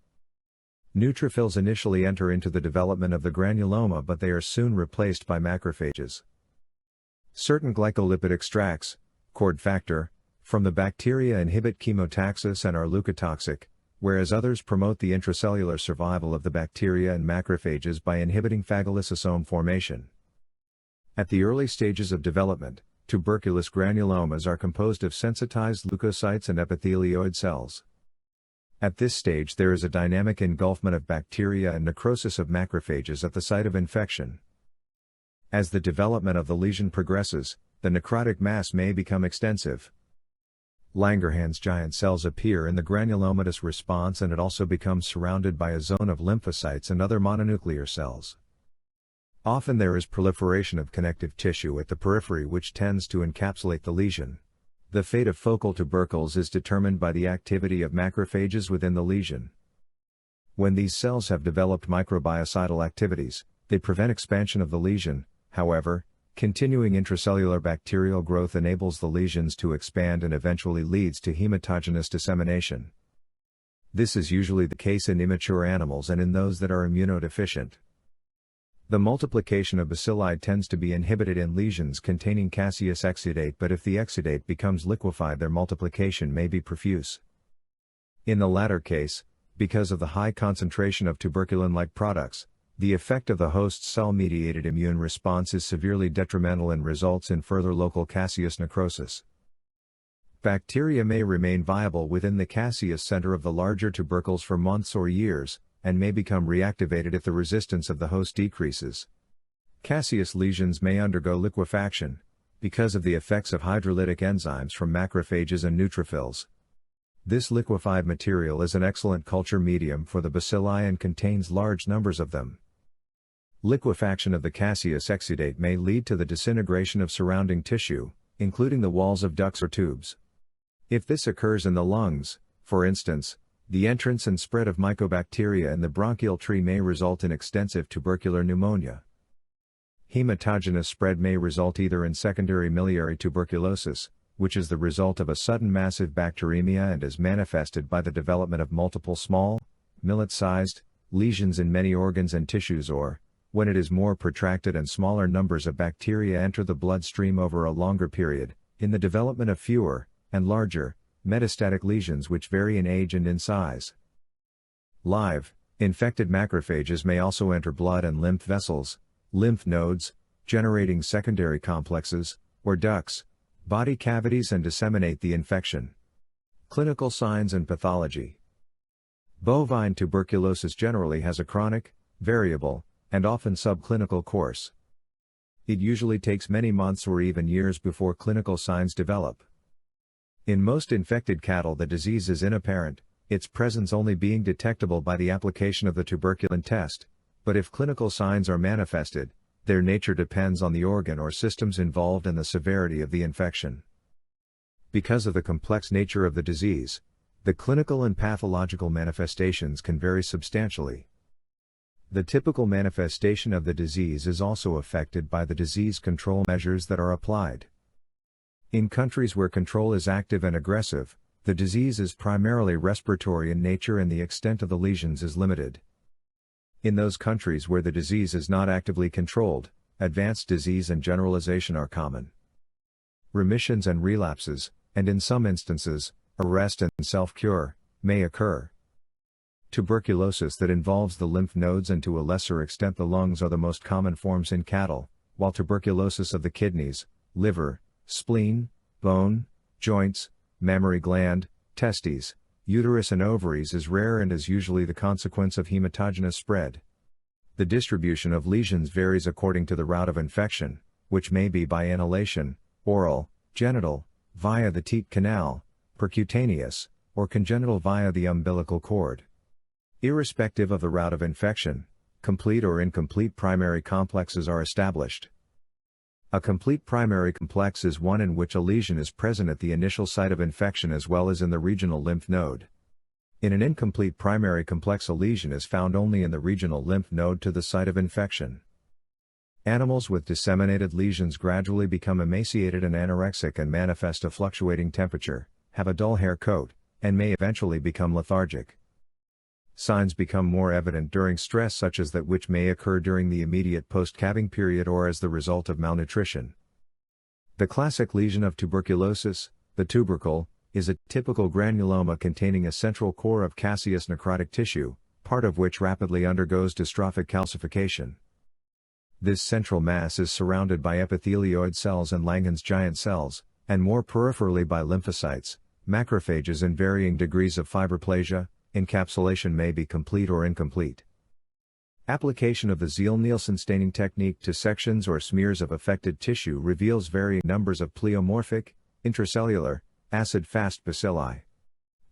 Neutrophils initially enter into the development of the granuloma, but they are soon replaced by macrophages. Certain glycolipid extracts, cord factor, from the bacteria inhibit chemotaxis and are leukotoxic, whereas others promote the intracellular survival of the bacteria and macrophages by inhibiting phagolysosome formation. At the early stages of development, tuberculous granulomas are composed of sensitized leukocytes and epithelioid cells. At this stage there is a dynamic engulfment of bacteria and necrosis of macrophages at the site of infection. As the development of the lesion progresses, the necrotic mass may become extensive. Langerhans giant cells appear in the granulomatous response, and it also becomes surrounded by a zone of lymphocytes and other mononuclear cells. Often there is proliferation of connective tissue at the periphery which tends to encapsulate the lesion. The fate of focal tubercles is determined by the activity of macrophages within the lesion. When these cells have developed microbiocidal activities, they prevent expansion of the lesion. However, continuing intracellular bacterial growth enables the lesions to expand and eventually leads to hematogenous dissemination. This is usually the case in immature animals and in those that are immunodeficient. The multiplication of bacilli tends to be inhibited in lesions containing caseous exudate, but if the exudate becomes liquefied, their multiplication may be profuse. In the latter case, because of the high concentration of tuberculin-like products, the effect of the host's cell-mediated immune response is severely detrimental and results in further local caseous necrosis. Bacteria may remain viable within the caseous center of the larger tubercles for months or years, and may become reactivated if the resistance of the host decreases. Caseous lesions may undergo liquefaction, because of the effects of hydrolytic enzymes from macrophages and neutrophils. This liquefied material is an excellent culture medium for the bacilli and contains large numbers of them. Liquefaction of the caseous exudate may lead to the disintegration of surrounding tissue, including the walls of ducts or tubes. If this occurs in the lungs, for instance, the entrance and spread of mycobacteria in the bronchial tree may result in extensive tubercular pneumonia. Hematogenous spread may result either in secondary miliary tuberculosis, which is the result of a sudden massive bacteremia and is manifested by the development of multiple small, millet-sized, lesions in many organs and tissues, or, when it is more protracted and smaller numbers of bacteria enter the bloodstream over a longer period, in the development of fewer, and larger, metastatic lesions which vary in age and in size. Live, infected macrophages may also enter blood and lymph vessels, lymph nodes, generating secondary complexes, or ducts, body cavities and disseminate the infection. Clinical signs and pathology. Bovine tuberculosis generally has a chronic, variable, and often subclinical course. It usually takes many months or even years before clinical signs develop. In most infected cattle the disease is inapparent, its presence only being detectable by the application of the tuberculin test, but if clinical signs are manifested, their nature depends on the organ or systems involved and the severity of the infection. Because of the complex nature of the disease, the clinical and pathological manifestations can vary substantially. The typical manifestation of the disease is also affected by the disease control measures that are applied. In countries where control is active and aggressive, the disease is primarily respiratory in nature and the extent of the lesions is limited. In those countries where the disease is not actively controlled, advanced disease and generalization are common. Remissions and relapses, and in some instances, arrest and self-cure, may occur. Tuberculosis that involves the lymph nodes and to a lesser extent the lungs are the most common forms in cattle, while tuberculosis of the kidneys, liver, spleen, bone, joints, mammary gland, testes, uterus and ovaries is rare and is usually the consequence of hematogenous spread. The distribution of lesions varies according to the route of infection, which may be by inhalation, oral, genital, via the teat canal, percutaneous, or congenital via the umbilical cord. Irrespective of the route of infection, complete or incomplete primary complexes are established. A complete primary complex is one in which a lesion is present at the initial site of infection as well as in the regional lymph node. In an incomplete primary complex, a lesion is found only in the regional lymph node to the site of infection. Animals with disseminated lesions gradually become emaciated and anorexic and manifest a fluctuating temperature, have a dull hair coat, and may eventually become lethargic. Signs become more evident during stress such as that which may occur during the immediate post-calving period or as the result of malnutrition. The classic lesion of tuberculosis, the tubercle, is a typical granuloma containing a central core of caseous necrotic tissue, part of which rapidly undergoes dystrophic calcification. This central mass is surrounded by epithelioid cells and Langerhans giant cells, and more peripherally by lymphocytes, macrophages and varying degrees of fibroplasia. Encapsulation may be complete or incomplete. Application of the Ziehl-Neelsen staining technique to sections or smears of affected tissue reveals varying numbers of pleomorphic, intracellular, ACID-FAST bacilli.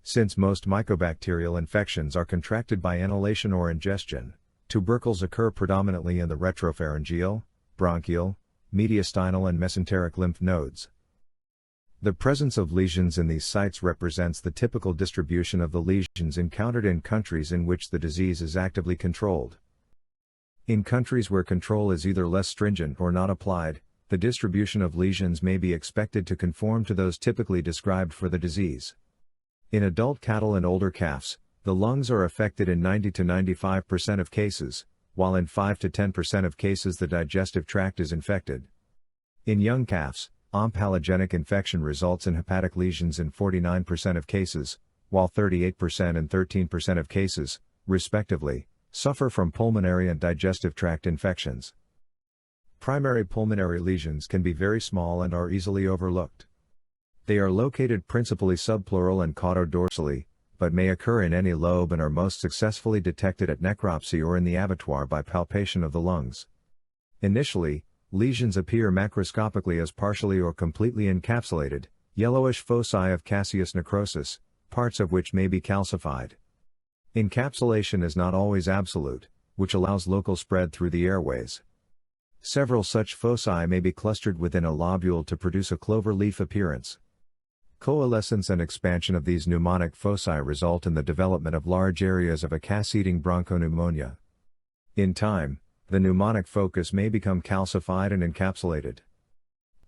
Since most mycobacterial infections are contracted by inhalation or ingestion, tubercles occur predominantly in the retropharyngeal, bronchial, mediastinal and mesenteric lymph nodes. The presence of lesions in these sites represents the typical distribution of the lesions encountered in countries in which the disease is actively controlled. In countries where control is either less stringent or not applied, the distribution of lesions may be expected to conform to those typically described for the disease. In adult cattle and older calves, the lungs are affected in 90 to 95% of cases, while in 5 to 10% of cases the digestive tract is infected. In young calves, omphalogenic infection results in hepatic lesions in 49% of cases, while 38% and 13% of cases, respectively, suffer from pulmonary and digestive tract infections. Primary pulmonary lesions can be very small and are easily overlooked. They are located principally subpleural and caudodorsally, but may occur in any lobe and are most successfully detected at necropsy or in the abattoir by palpation of the lungs. Initially, lesions appear macroscopically as partially or completely encapsulated, yellowish foci of caseous necrosis, parts of which may be calcified. Encapsulation is not always absolute, which allows local spread through the airways. Several such foci may be clustered within a lobule to produce a clover leaf appearance. Coalescence and expansion of these pneumonic foci result in the development of large areas of a caseating bronchopneumonia. In time, the pneumonic focus may become calcified and encapsulated.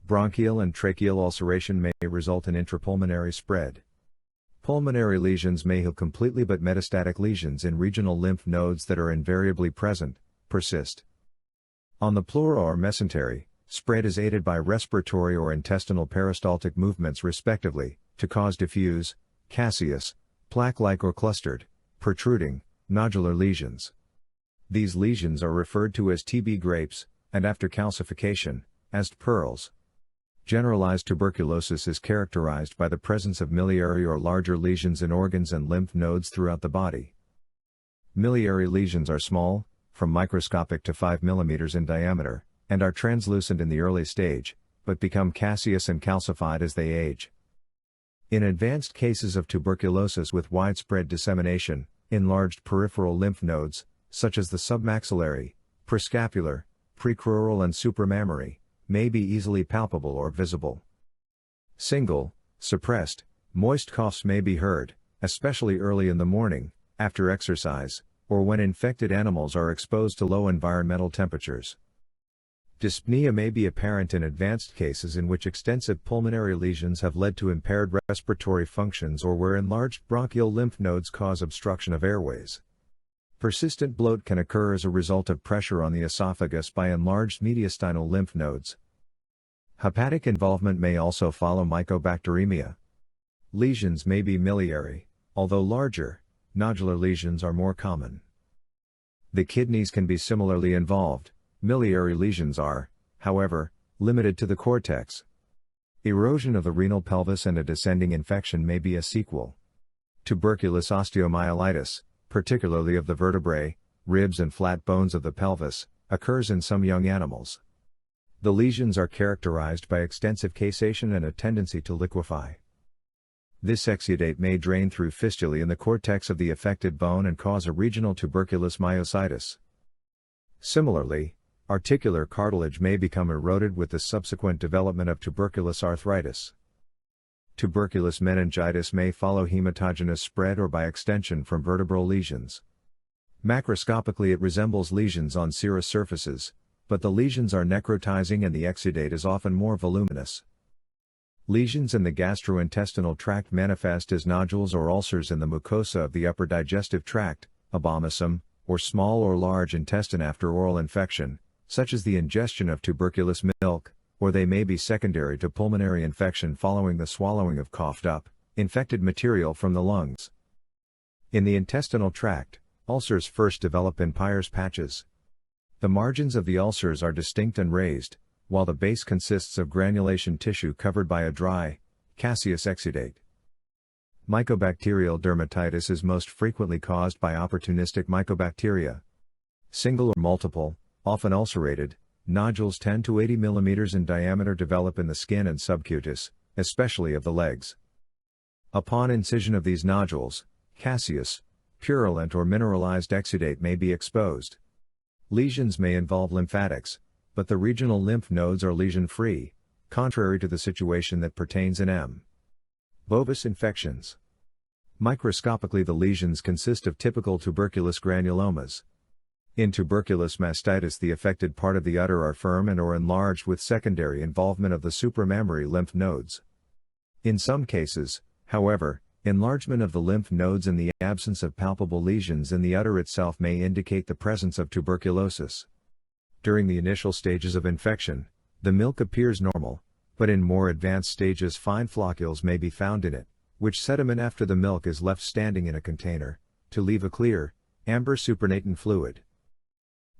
Bronchial and tracheal ulceration may result in intrapulmonary spread. Pulmonary lesions may heal completely, but metastatic lesions in regional lymph nodes that are invariably present persist. On the pleura or mesentery, spread is aided by respiratory or intestinal peristaltic movements respectively, to cause diffuse, caseous, plaque-like or clustered, protruding, nodular lesions. These lesions are referred to as TB grapes, and after calcification, as pearls. Generalized tuberculosis is characterized by the presence of miliary or larger lesions in organs and lymph nodes throughout the body. Miliary lesions are small, from microscopic to 5 mm in diameter, and are translucent in the early stage, but become caseous and calcified as they age. In advanced cases of tuberculosis with widespread dissemination, enlarged peripheral lymph nodes, such as the submaxillary, prescapular, precrural and supramammary, may be easily palpable or visible. Single, suppressed, moist coughs may be heard, especially early in the morning, after exercise, or when infected animals are exposed to low environmental temperatures. Dyspnea may be apparent in advanced cases in which extensive pulmonary lesions have led to impaired respiratory functions or where enlarged bronchial lymph nodes cause obstruction of airways. Persistent bloat can occur as a result of pressure on the esophagus by enlarged mediastinal lymph nodes. Hepatic involvement may also follow mycobacteremia. Lesions may be miliary, although larger, nodular lesions are more common. The kidneys can be similarly involved. Miliary lesions are, however, limited to the cortex. Erosion of the renal pelvis and a descending infection may be a sequel. Tuberculous osteomyelitis, particularly of the vertebrae, ribs and flat bones of the pelvis, occurs in some young animals. The lesions are characterized by extensive caseation and a tendency to liquefy. This exudate may drain through fistulae in the cortex of the affected bone and cause a regional tuberculous myositis. Similarly, articular cartilage may become eroded with the subsequent development of tuberculous arthritis. Tuberculous meningitis may follow hematogenous spread or by extension from vertebral lesions. Macroscopically it resembles lesions on serous surfaces, but the lesions are necrotizing and the exudate is often more voluminous. Lesions in the gastrointestinal tract manifest as nodules or ulcers in the mucosa of the upper digestive tract, abomasum, or small or large intestine after oral infection, such as the ingestion of tuberculous milk, or they may be secondary to pulmonary infection following the swallowing of coughed up, infected material from the lungs. In the intestinal tract, ulcers first develop in Peyer's patches. The margins of the ulcers are distinct and raised, while the base consists of granulation tissue covered by a dry, caseous exudate. Mycobacterial dermatitis is most frequently caused by opportunistic mycobacteria. Single or multiple, often ulcerated, nodules 10 to 80 mm in diameter develop in the skin and subcutis, especially of the legs. Upon incision of these nodules, caseous, purulent or mineralized exudate may be exposed. Lesions may involve lymphatics, but the regional lymph nodes are lesion-free, contrary to the situation that pertains in M. bovis infections. Microscopically the lesions consist of typical tuberculous granulomas. In tuberculous mastitis the affected part of the udder are firm and or enlarged with secondary involvement of the supramammary lymph nodes. In some cases, however, enlargement of the lymph nodes in the absence of palpable lesions in the udder itself may indicate the presence of tuberculosis. During the initial stages of infection, the milk appears normal, but in more advanced stages fine floccules may be found in it, which sediment after the milk is left standing in a container, to leave a clear, amber supernatant fluid.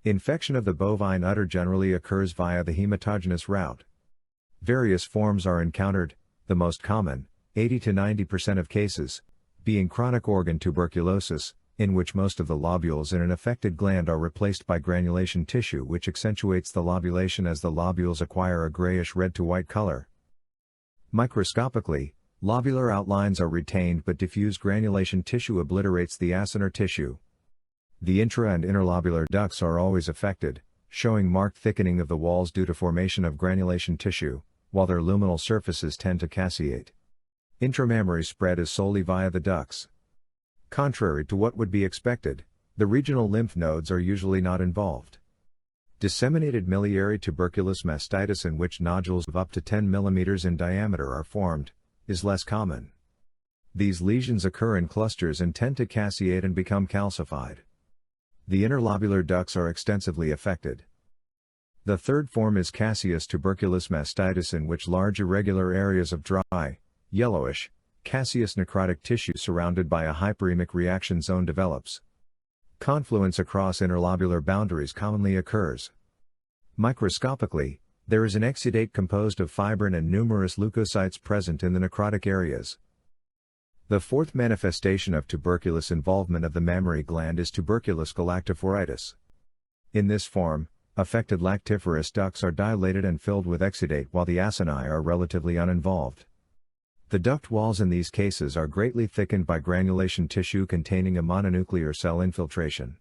Infection of the bovine udder generally occurs via the hematogenous route. Various forms are encountered, the most common, 80 to 90% of cases, being chronic organ tuberculosis, in which most of the lobules in an affected gland are replaced by granulation tissue which accentuates the lobulation as the lobules acquire a grayish-red to white color. Microscopically, lobular outlines are retained but diffuse granulation tissue obliterates the acinar tissue. The intra- and interlobular ducts are always affected, showing marked thickening of the walls due to formation of granulation tissue, while their luminal surfaces tend to caseate. Intramammary spread is solely via the ducts. Contrary to what would be expected, the regional lymph nodes are usually not involved. Disseminated miliary tuberculous mastitis, in which nodules of up to 10 mm in diameter are formed, is less common. These lesions occur in clusters and tend to caseate and become calcified. The interlobular ducts are extensively affected. The third form is caseous tuberculous mastitis, in which large irregular areas of dry, yellowish, caseous necrotic tissue surrounded by a hyperemic reaction zone develops. Confluence across interlobular boundaries commonly occurs. Microscopically, there is an exudate composed of fibrin and numerous leukocytes present in the necrotic areas. The fourth manifestation of tuberculous involvement of the mammary gland is tuberculous galactophoritis. In this form, affected lactiferous ducts are dilated and filled with exudate while the acini are relatively uninvolved. The duct walls in these cases are greatly thickened by granulation tissue containing a mononuclear cell infiltration.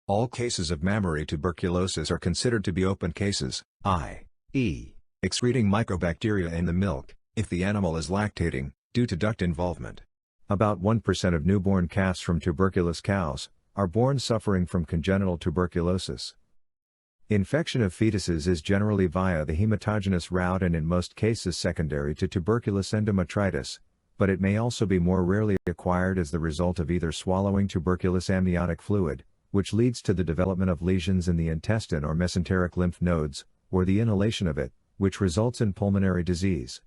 All cases of mammary tuberculosis are considered to be open cases, i.e., excreting mycobacteria in the milk, if the animal is lactating, due to duct involvement. About 1% of newborn calves from tuberculous cows are born suffering from congenital tuberculosis. Infection of fetuses is generally via the hematogenous route and in most cases secondary to tuberculous endometritis, but it may also be more rarely acquired as the result of either swallowing tuberculous amniotic fluid, which leads to the development of lesions in the intestine or mesenteric lymph nodes, or the inhalation of it, which results in pulmonary disease.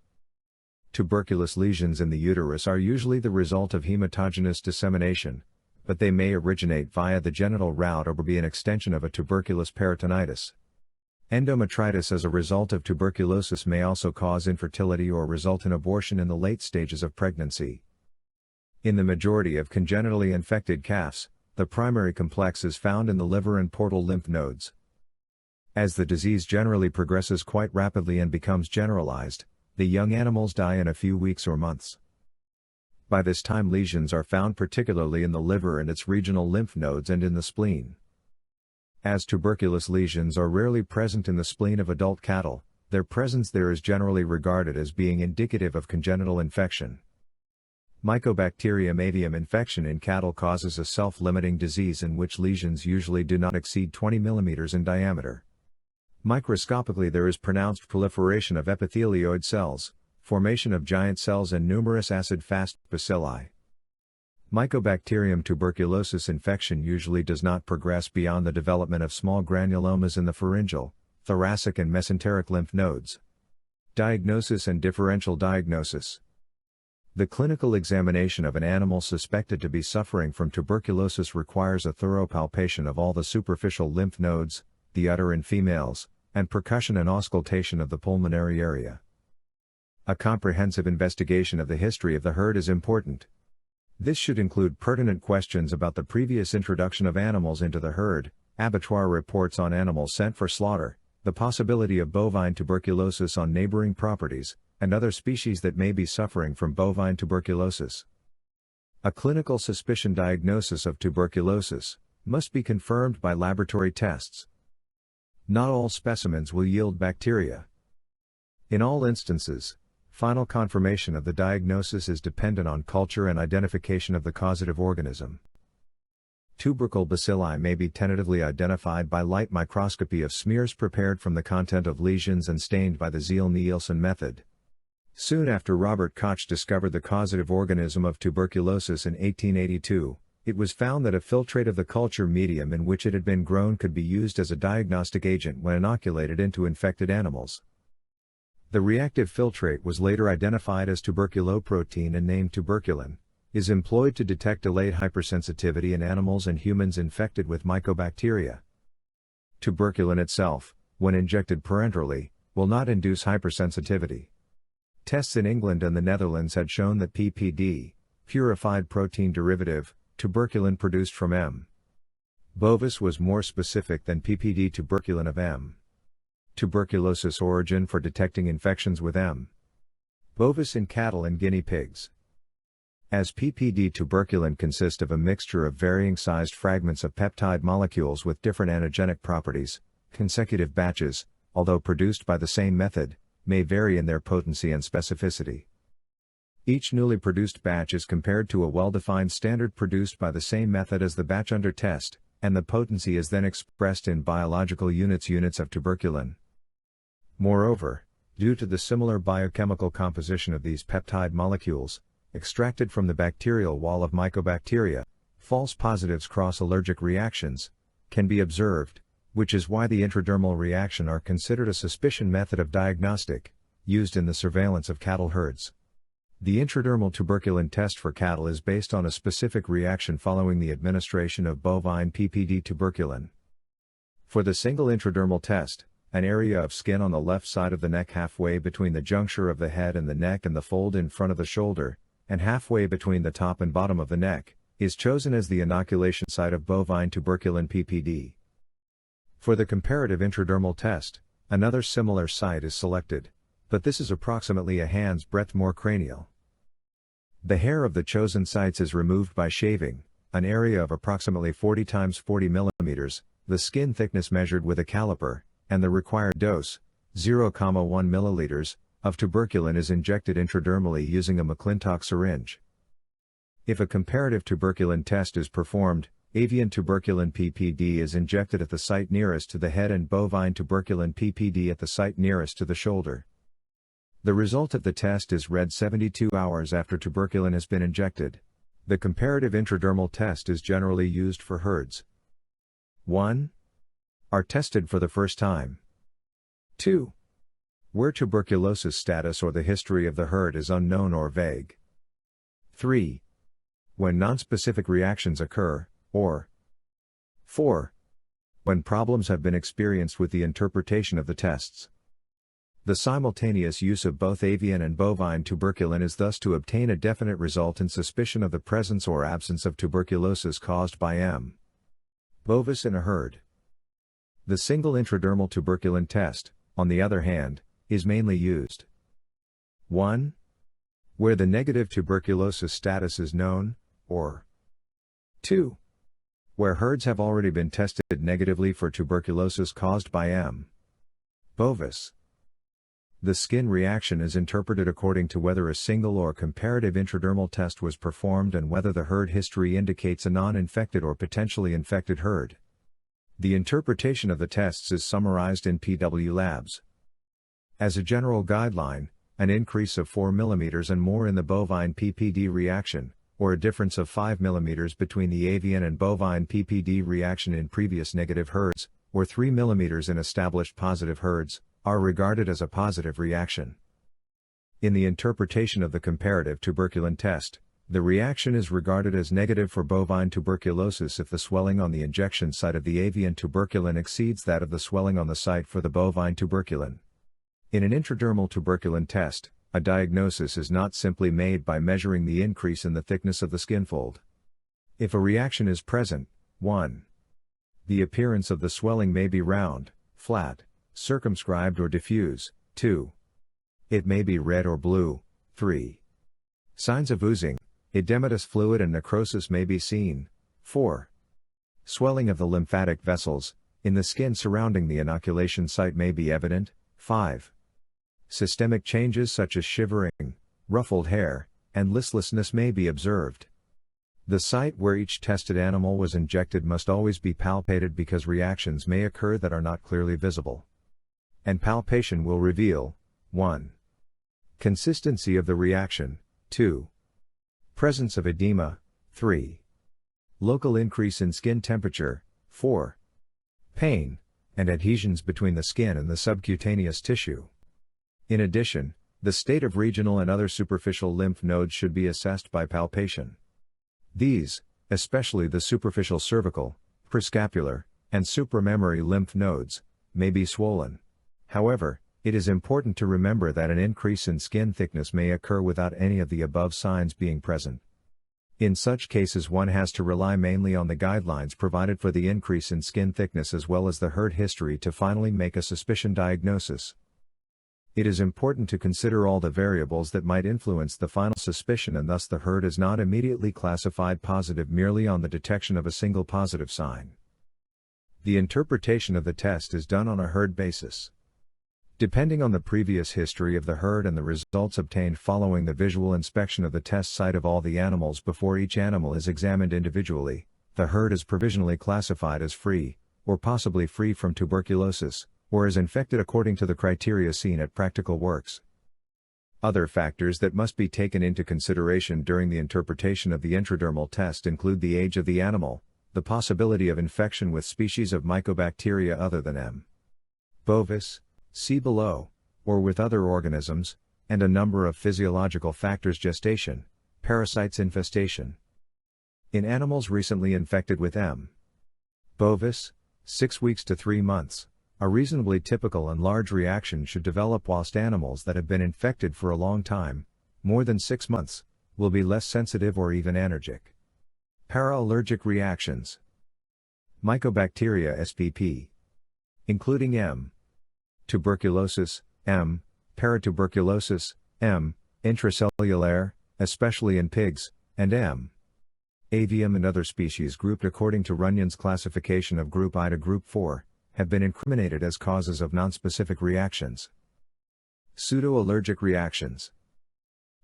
Tuberculous lesions in the uterus are usually the result of hematogenous dissemination, but they may originate via the genital route or be an extension of a tuberculous peritonitis. Endometritis as a result of tuberculosis may also cause infertility or result in abortion in the late stages of pregnancy. In the majority of congenitally infected calves, the primary complex is found in the liver and portal lymph nodes. As the disease generally progresses quite rapidly and becomes generalized, the young animals die in a few weeks or months. By this time lesions are found particularly in the liver and its regional lymph nodes and in the spleen. As tuberculous lesions are rarely present in the spleen of adult cattle, their presence there is generally regarded as being indicative of congenital infection. Mycobacterium avium infection in cattle causes a self-limiting disease in which lesions usually do not exceed 20 mm in diameter. Microscopically there is pronounced proliferation of epithelioid cells, formation of giant cells and numerous ACID-FAST bacilli. Mycobacterium tuberculosis infection usually does not progress beyond the development of small granulomas in the pharyngeal, thoracic and mesenteric lymph nodes. Diagnosis and differential diagnosis. The clinical examination of an animal suspected to be suffering from tuberculosis requires a thorough palpation of all the superficial lymph nodes, the udder in females, and percussion and auscultation of the pulmonary area. A comprehensive investigation of the history of the herd is important. This should include pertinent questions about the previous introduction of animals into the herd, abattoir reports on animals sent for slaughter, the possibility of bovine tuberculosis on neighboring properties, and other species that may be suffering from bovine tuberculosis. A clinical suspicion diagnosis of tuberculosis must be confirmed by laboratory tests. Not all specimens will yield bacteria. In all instances, final confirmation of the diagnosis is dependent on culture and identification of the causative organism. Tubercle bacilli may be tentatively identified by light microscopy of smears prepared from the content of lesions and stained by the Zeil-Nielsen method. Soon after Robert Koch discovered the causative organism of tuberculosis in 1882, it was found that a filtrate of the culture medium in which it had been grown could be used as a diagnostic agent when inoculated into infected animals. The reactive filtrate was later identified as tuberculoprotein and named tuberculin, is employed to detect delayed hypersensitivity in animals and humans infected with mycobacteria. Tuberculin itself, when injected parenterally, will not induce hypersensitivity. Tests in England and the Netherlands had shown that PPD, purified protein derivative, tuberculin produced from M. bovis was more specific than PPD tuberculin of M. tuberculosis origin for detecting infections with M. bovis in cattle and guinea pigs. As PPD tuberculin consists of a mixture of varying sized fragments of peptide molecules with different antigenic properties, consecutive batches, although produced by the same method, may vary in their potency and specificity. Each newly produced batch is compared to a well-defined standard produced by the same method as the batch under test, and the potency is then expressed in biological units of tuberculin. Moreover, due to the similar biochemical composition of these peptide molecules, extracted from the bacterial wall of mycobacteria, false positives cross-allergic reactions, can be observed, which is why the intradermal reaction are considered a suspicion method of diagnostic, used in the surveillance of cattle herds. The intradermal tuberculin test for cattle is based on a specific reaction following the administration of bovine PPD tuberculin. For the single intradermal test, an area of skin on the left side of the neck halfway between the juncture of the head and the neck and the fold in front of the shoulder, and halfway between the top and bottom of the neck, is chosen as the inoculation site of bovine tuberculin PPD. For the comparative intradermal test, another similar site is selected, but this is approximately a hand's breadth more cranial. The hair of the chosen sites is removed by shaving, an area of approximately 40 × 40 mm, the skin thickness measured with a caliper, and the required dose, 0.1 ml, of tuberculin is injected intradermally using a McClintock syringe. If a comparative tuberculin test is performed, avian tuberculin PPD is injected at the site nearest to the head and bovine tuberculin PPD at the site nearest to the shoulder. The result of the test is read 72 hours after tuberculin has been injected. The comparative intradermal test is generally used for herds 1. Are tested for the first time. 2. Where tuberculosis status or the history of the herd is unknown or vague. 3. When nonspecific reactions occur, or 4. When problems have been experienced with the interpretation of the tests. The simultaneous use of both avian and bovine tuberculin is thus to obtain a definite result in suspicion of the presence or absence of tuberculosis caused by M. bovis in a herd. The single intradermal tuberculin test, on the other hand, is mainly used 1. Where the negative tuberculosis status is known, or 2. Where herds have already been tested negatively for tuberculosis caused by M. bovis. The skin reaction is interpreted according to whether a single or comparative intradermal test was performed and whether the herd history indicates a non-infected or potentially infected herd. The interpretation of the tests is summarized in PW Labs. As a general guideline, an increase of 4 mm and more in the bovine PPD reaction, or a difference of 5 mm between the avian and bovine PPD reaction in previous negative herds, or 3 mm in established positive herds, are regarded as a positive reaction. In the interpretation of the comparative tuberculin test, the reaction is regarded as negative for bovine tuberculosis if the swelling on the injection site of the avian tuberculin exceeds that of the swelling on the site for the bovine tuberculin. In an intradermal tuberculin test, a diagnosis is not simply made by measuring the increase in the thickness of the skin fold. If a reaction is present, 1. The appearance of the swelling may be round, flat, circumscribed or diffuse. 2. It may be red or blue. 3. Signs of oozing, edematous fluid and necrosis may be seen. 4. Swelling of the lymphatic vessels, in the skin surrounding the inoculation site may be evident. 5. Systemic changes such as shivering, ruffled hair, and listlessness may be observed. The site where each tested animal was injected must always be palpated because reactions may occur that are not clearly visible. And palpation will reveal 1. Consistency of the reaction. 2. Presence of edema. 3. Local increase in skin temperature. 4. Pain, and adhesions between the skin and the subcutaneous tissue. In addition, the state of regional and other superficial lymph nodes should be assessed by palpation. These, especially the superficial cervical, prescapular, and supramammary lymph nodes, may be swollen. However, it is important to remember that an increase in skin thickness may occur without any of the above signs being present. In such cases, one has to rely mainly on the guidelines provided for the increase in skin thickness as well as the herd history to finally make a suspicion diagnosis. It is important to consider all the variables that might influence the final suspicion, and thus the herd is not immediately classified positive merely on the detection of a single positive sign. The interpretation of the test is done on a herd basis. Depending on the previous history of the herd and the results obtained following the visual inspection of the test site of all the animals before each animal is examined individually, the herd is provisionally classified as free, or possibly free from tuberculosis, or as infected according to the criteria seen at Practical Works. Other factors that must be taken into consideration during the interpretation of the intradermal test include the age of the animal, the possibility of infection with species of mycobacteria other than M. bovis, see below, or with other organisms, and a number of physiological factors: gestation, parasites, infestation. In animals recently infected with M. bovis, 6 weeks to 3 months, a reasonably typical and large reaction should develop, whilst animals that have been infected for a long time, more than 6 months, will be less sensitive or even anergic. Para-allergic reactions. Mycobacteria spp. Including M. tuberculosis, M. paratuberculosis, M. intracellular, especially in pigs, and M. avium and other species grouped according to Runyon's classification of Group I to Group IV, have been incriminated as causes of nonspecific reactions. Pseudo-allergic reactions.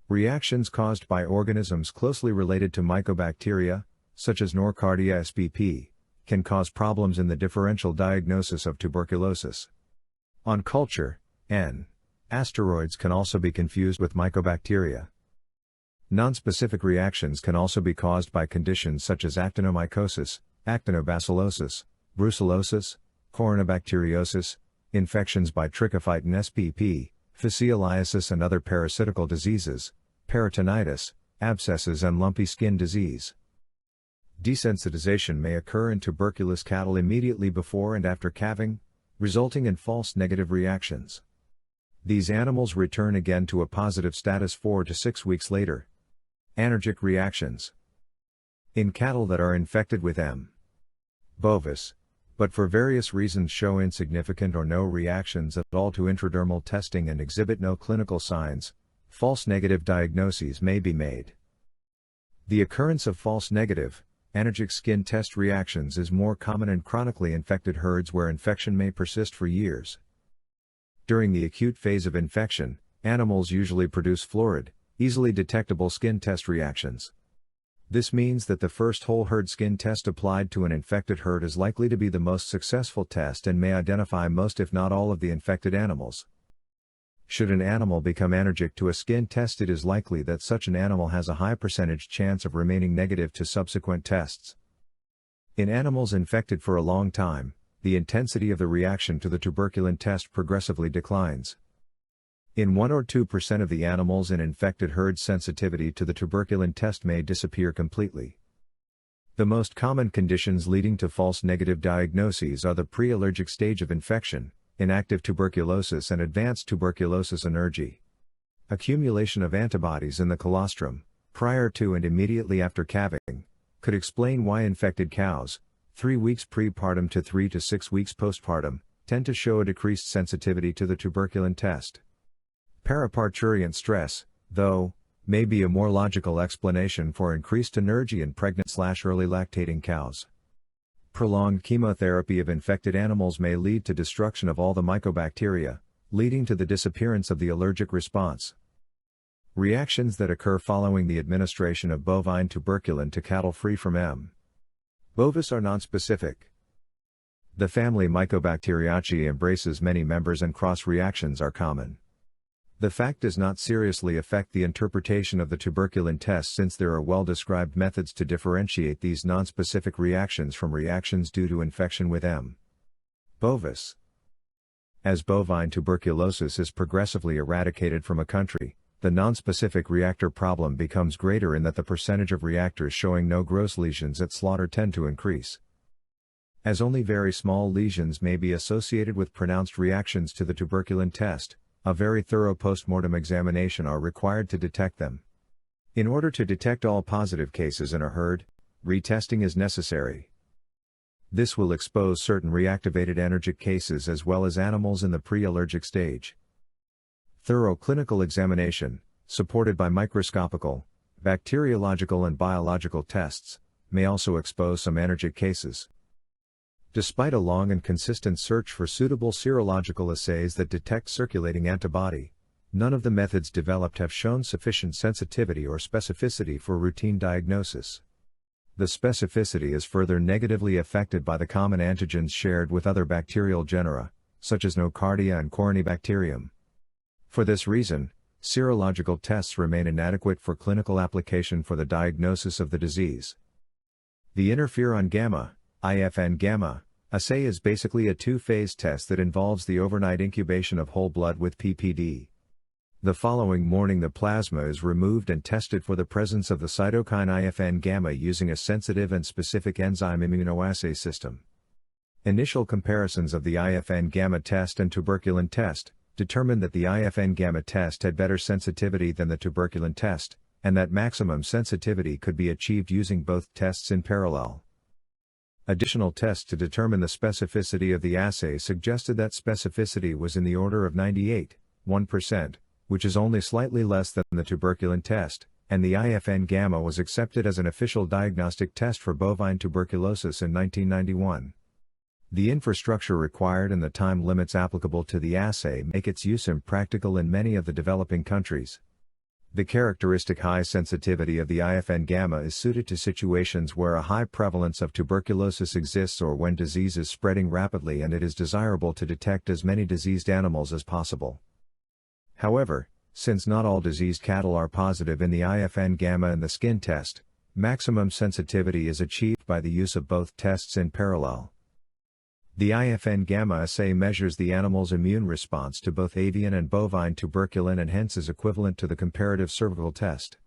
Reactions caused by organisms closely related to mycobacteria, such as Nocardia spp., can cause problems in the differential diagnosis of tuberculosis. On culture, N. asteroids can also be confused with mycobacteria. Nonspecific reactions can also be caused by conditions such as actinomycosis, actinobacillosis, brucellosis, coronabacteriosis, infections by trichophyton spp., physioliasis and other parasitical diseases, peritonitis, abscesses and lumpy skin disease. Desensitization may occur in tuberculous cattle immediately before and after calving, resulting in false negative reactions. These animals return again to a positive status 4 to 6 weeks later. Anergic reactions. In cattle that are infected with M. bovis, but for various reasons show insignificant or no reactions at all to intradermal testing and exhibit no clinical signs, false negative diagnoses may be made. The occurrence of false negative, anergic skin test reactions is more common in chronically infected herds where infection may persist for years. During the acute phase of infection, animals usually produce florid, easily detectable skin test reactions. This means that the first whole herd skin test applied to an infected herd is likely to be the most successful test and may identify most if not all of the infected animals. Should an animal become anergic to a skin test, it is likely that such an animal has a high percentage chance of remaining negative to subsequent tests. In animals infected for a long time, the intensity of the reaction to the tuberculin test progressively declines. In 1 or 2% of the animals in infected herds, sensitivity to the tuberculin test may disappear completely. The most common conditions leading to false negative diagnoses are the pre-allergic stage of infection, inactive tuberculosis and advanced tuberculosis anergy. Accumulation of antibodies in the colostrum, prior to and immediately after calving, could explain why infected cows, 3 weeks prepartum to 3 to 6 weeks postpartum, tend to show a decreased sensitivity to the tuberculin test. Paraparturient stress, though, may be a more logical explanation for increased anergy in pregnant/early lactating cows. Prolonged chemotherapy of infected animals may lead to destruction of all the mycobacteria, leading to the disappearance of the allergic response. Reactions that occur following the administration of bovine tuberculin to cattle free from M. bovis are nonspecific. The family Mycobacteriaceae embraces many members and cross-reactions are common. The fact does not seriously affect the interpretation of the tuberculin test, since there are well-described methods to differentiate these nonspecific reactions from reactions due to infection with M. bovis. As bovine tuberculosis is progressively eradicated from a country, the nonspecific reactor problem becomes greater in that the percentage of reactors showing no gross lesions at slaughter tend to increase. As only very small lesions may be associated with pronounced reactions to the tuberculin test, a very thorough post-mortem examination are required to detect them. In order to detect all positive cases in a herd, retesting is necessary. This will expose certain reactivated anergic cases as well as animals in the pre-allergic stage. Thorough clinical examination, supported by microscopical, bacteriological and biological tests, may also expose some anergic cases. Despite a long and consistent search for suitable serological assays that detect circulating antibody, none of the methods developed have shown sufficient sensitivity or specificity for routine diagnosis. The specificity is further negatively affected by the common antigens shared with other bacterial genera, such as Nocardia and Corynebacterium. For this reason, serological tests remain inadequate for clinical application for the diagnosis of the disease. The interferon gamma, IFN gamma, assay is basically a two-phase test that involves the overnight incubation of whole blood with PPD. The following morning the plasma is removed and tested for the presence of the cytokine IFN gamma using a sensitive and specific enzyme immunoassay system. Initial comparisons of the IFN gamma test and tuberculin test determined that the IFN gamma test had better sensitivity than the tuberculin test, and that maximum sensitivity could be achieved using both tests in parallel. Additional tests to determine the specificity of the assay suggested that specificity was in the order of 98.1%, which is only slightly less than the tuberculin test, and the IFN gamma was accepted as an official diagnostic test for bovine tuberculosis in 1991. The infrastructure required and the time limits applicable to the assay make its use impractical in many of the developing countries. The characteristic high sensitivity of the IFN gamma is suited to situations where a high prevalence of tuberculosis exists or when disease is spreading rapidly and it is desirable to detect as many diseased animals as possible. However, since not all diseased cattle are positive in the IFN gamma and the skin test, maximum sensitivity is achieved by the use of both tests in parallel. The IFN gamma assay measures the animal's immune response to both avian and bovine tuberculin and hence is equivalent to the comparative cervical test.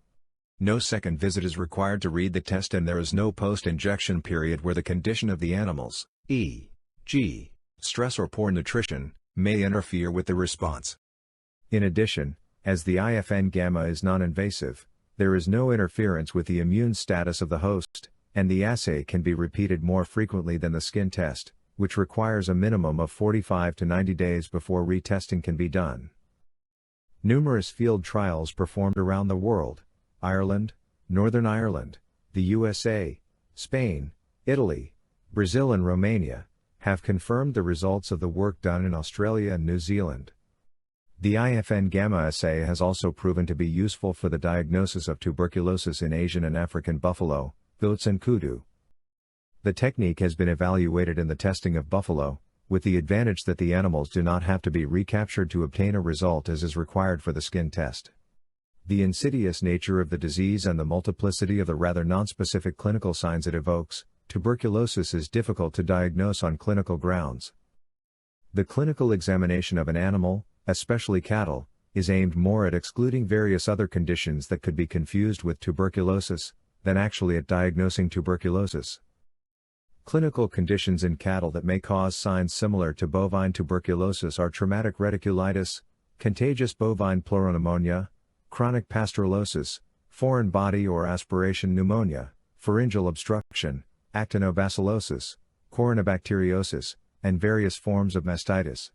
No second visit is required to read the test and there is no post-injection period where the condition of the animals, e.g., stress or poor nutrition, may interfere with the response. In addition, as the IFN gamma is non-invasive, there is no interference with the immune status of the host, and the assay can be repeated more frequently than the skin test, which requires a minimum of 45 to 90 days before retesting can be done. Numerous field trials performed around the world, Ireland, Northern Ireland, the USA, Spain, Italy, Brazil and Romania, have confirmed the results of the work done in Australia and New Zealand. The IFN gamma assay has also proven to be useful for the diagnosis of tuberculosis in Asian and African buffalo, goats and kudu. The technique has been evaluated in the testing of buffalo, with the advantage that the animals do not have to be recaptured to obtain a result as is required for the skin test. The insidious nature of the disease and the multiplicity of the rather nonspecific clinical signs it evokes, tuberculosis is difficult to diagnose on clinical grounds. The clinical examination of an animal, especially cattle, is aimed more at excluding various other conditions that could be confused with tuberculosis, than actually at diagnosing tuberculosis. Clinical conditions in cattle that may cause signs similar to bovine tuberculosis are traumatic reticulitis, contagious bovine pleuropneumonia, chronic pasteurellosis, foreign body or aspiration pneumonia, pharyngeal obstruction, actinobacillosis, coronabacteriosis, and various forms of mastitis.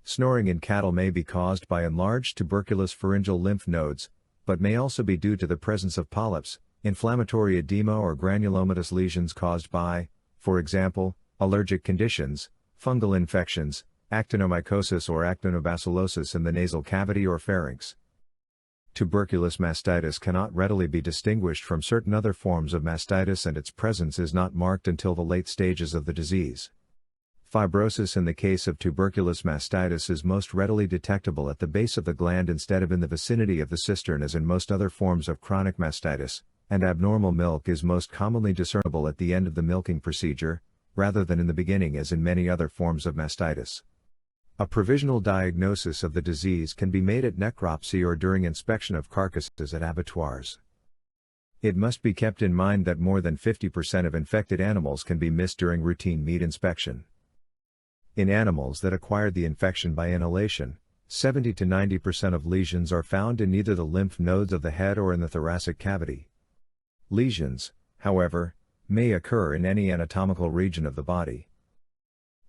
Snoring in cattle may be caused by enlarged tuberculous pharyngeal lymph nodes, but may also be due to the presence of polyps, inflammatory edema or granulomatous lesions caused by, for example, allergic conditions, fungal infections, actinomycosis or actinobacillosis in the nasal cavity or pharynx. Tuberculous mastitis cannot readily be distinguished from certain other forms of mastitis and its presence is not marked until the late stages of the disease. Fibrosis in the case of tuberculous mastitis is most readily detectable at the base of the gland instead of in the vicinity of the cistern as in most other forms of chronic mastitis, and abnormal milk is most commonly discernible at the end of the milking procedure, rather than in the beginning as in many other forms of mastitis. A provisional diagnosis of the disease can be made at necropsy or during inspection of carcasses at abattoirs. It must be kept in mind that more than 50% of infected animals can be missed during routine meat inspection. In animals that acquired the infection by inhalation, 70 to 90% of lesions are found in either the lymph nodes of the head or in the thoracic cavity. Lesions, however, may occur in any anatomical region of the body.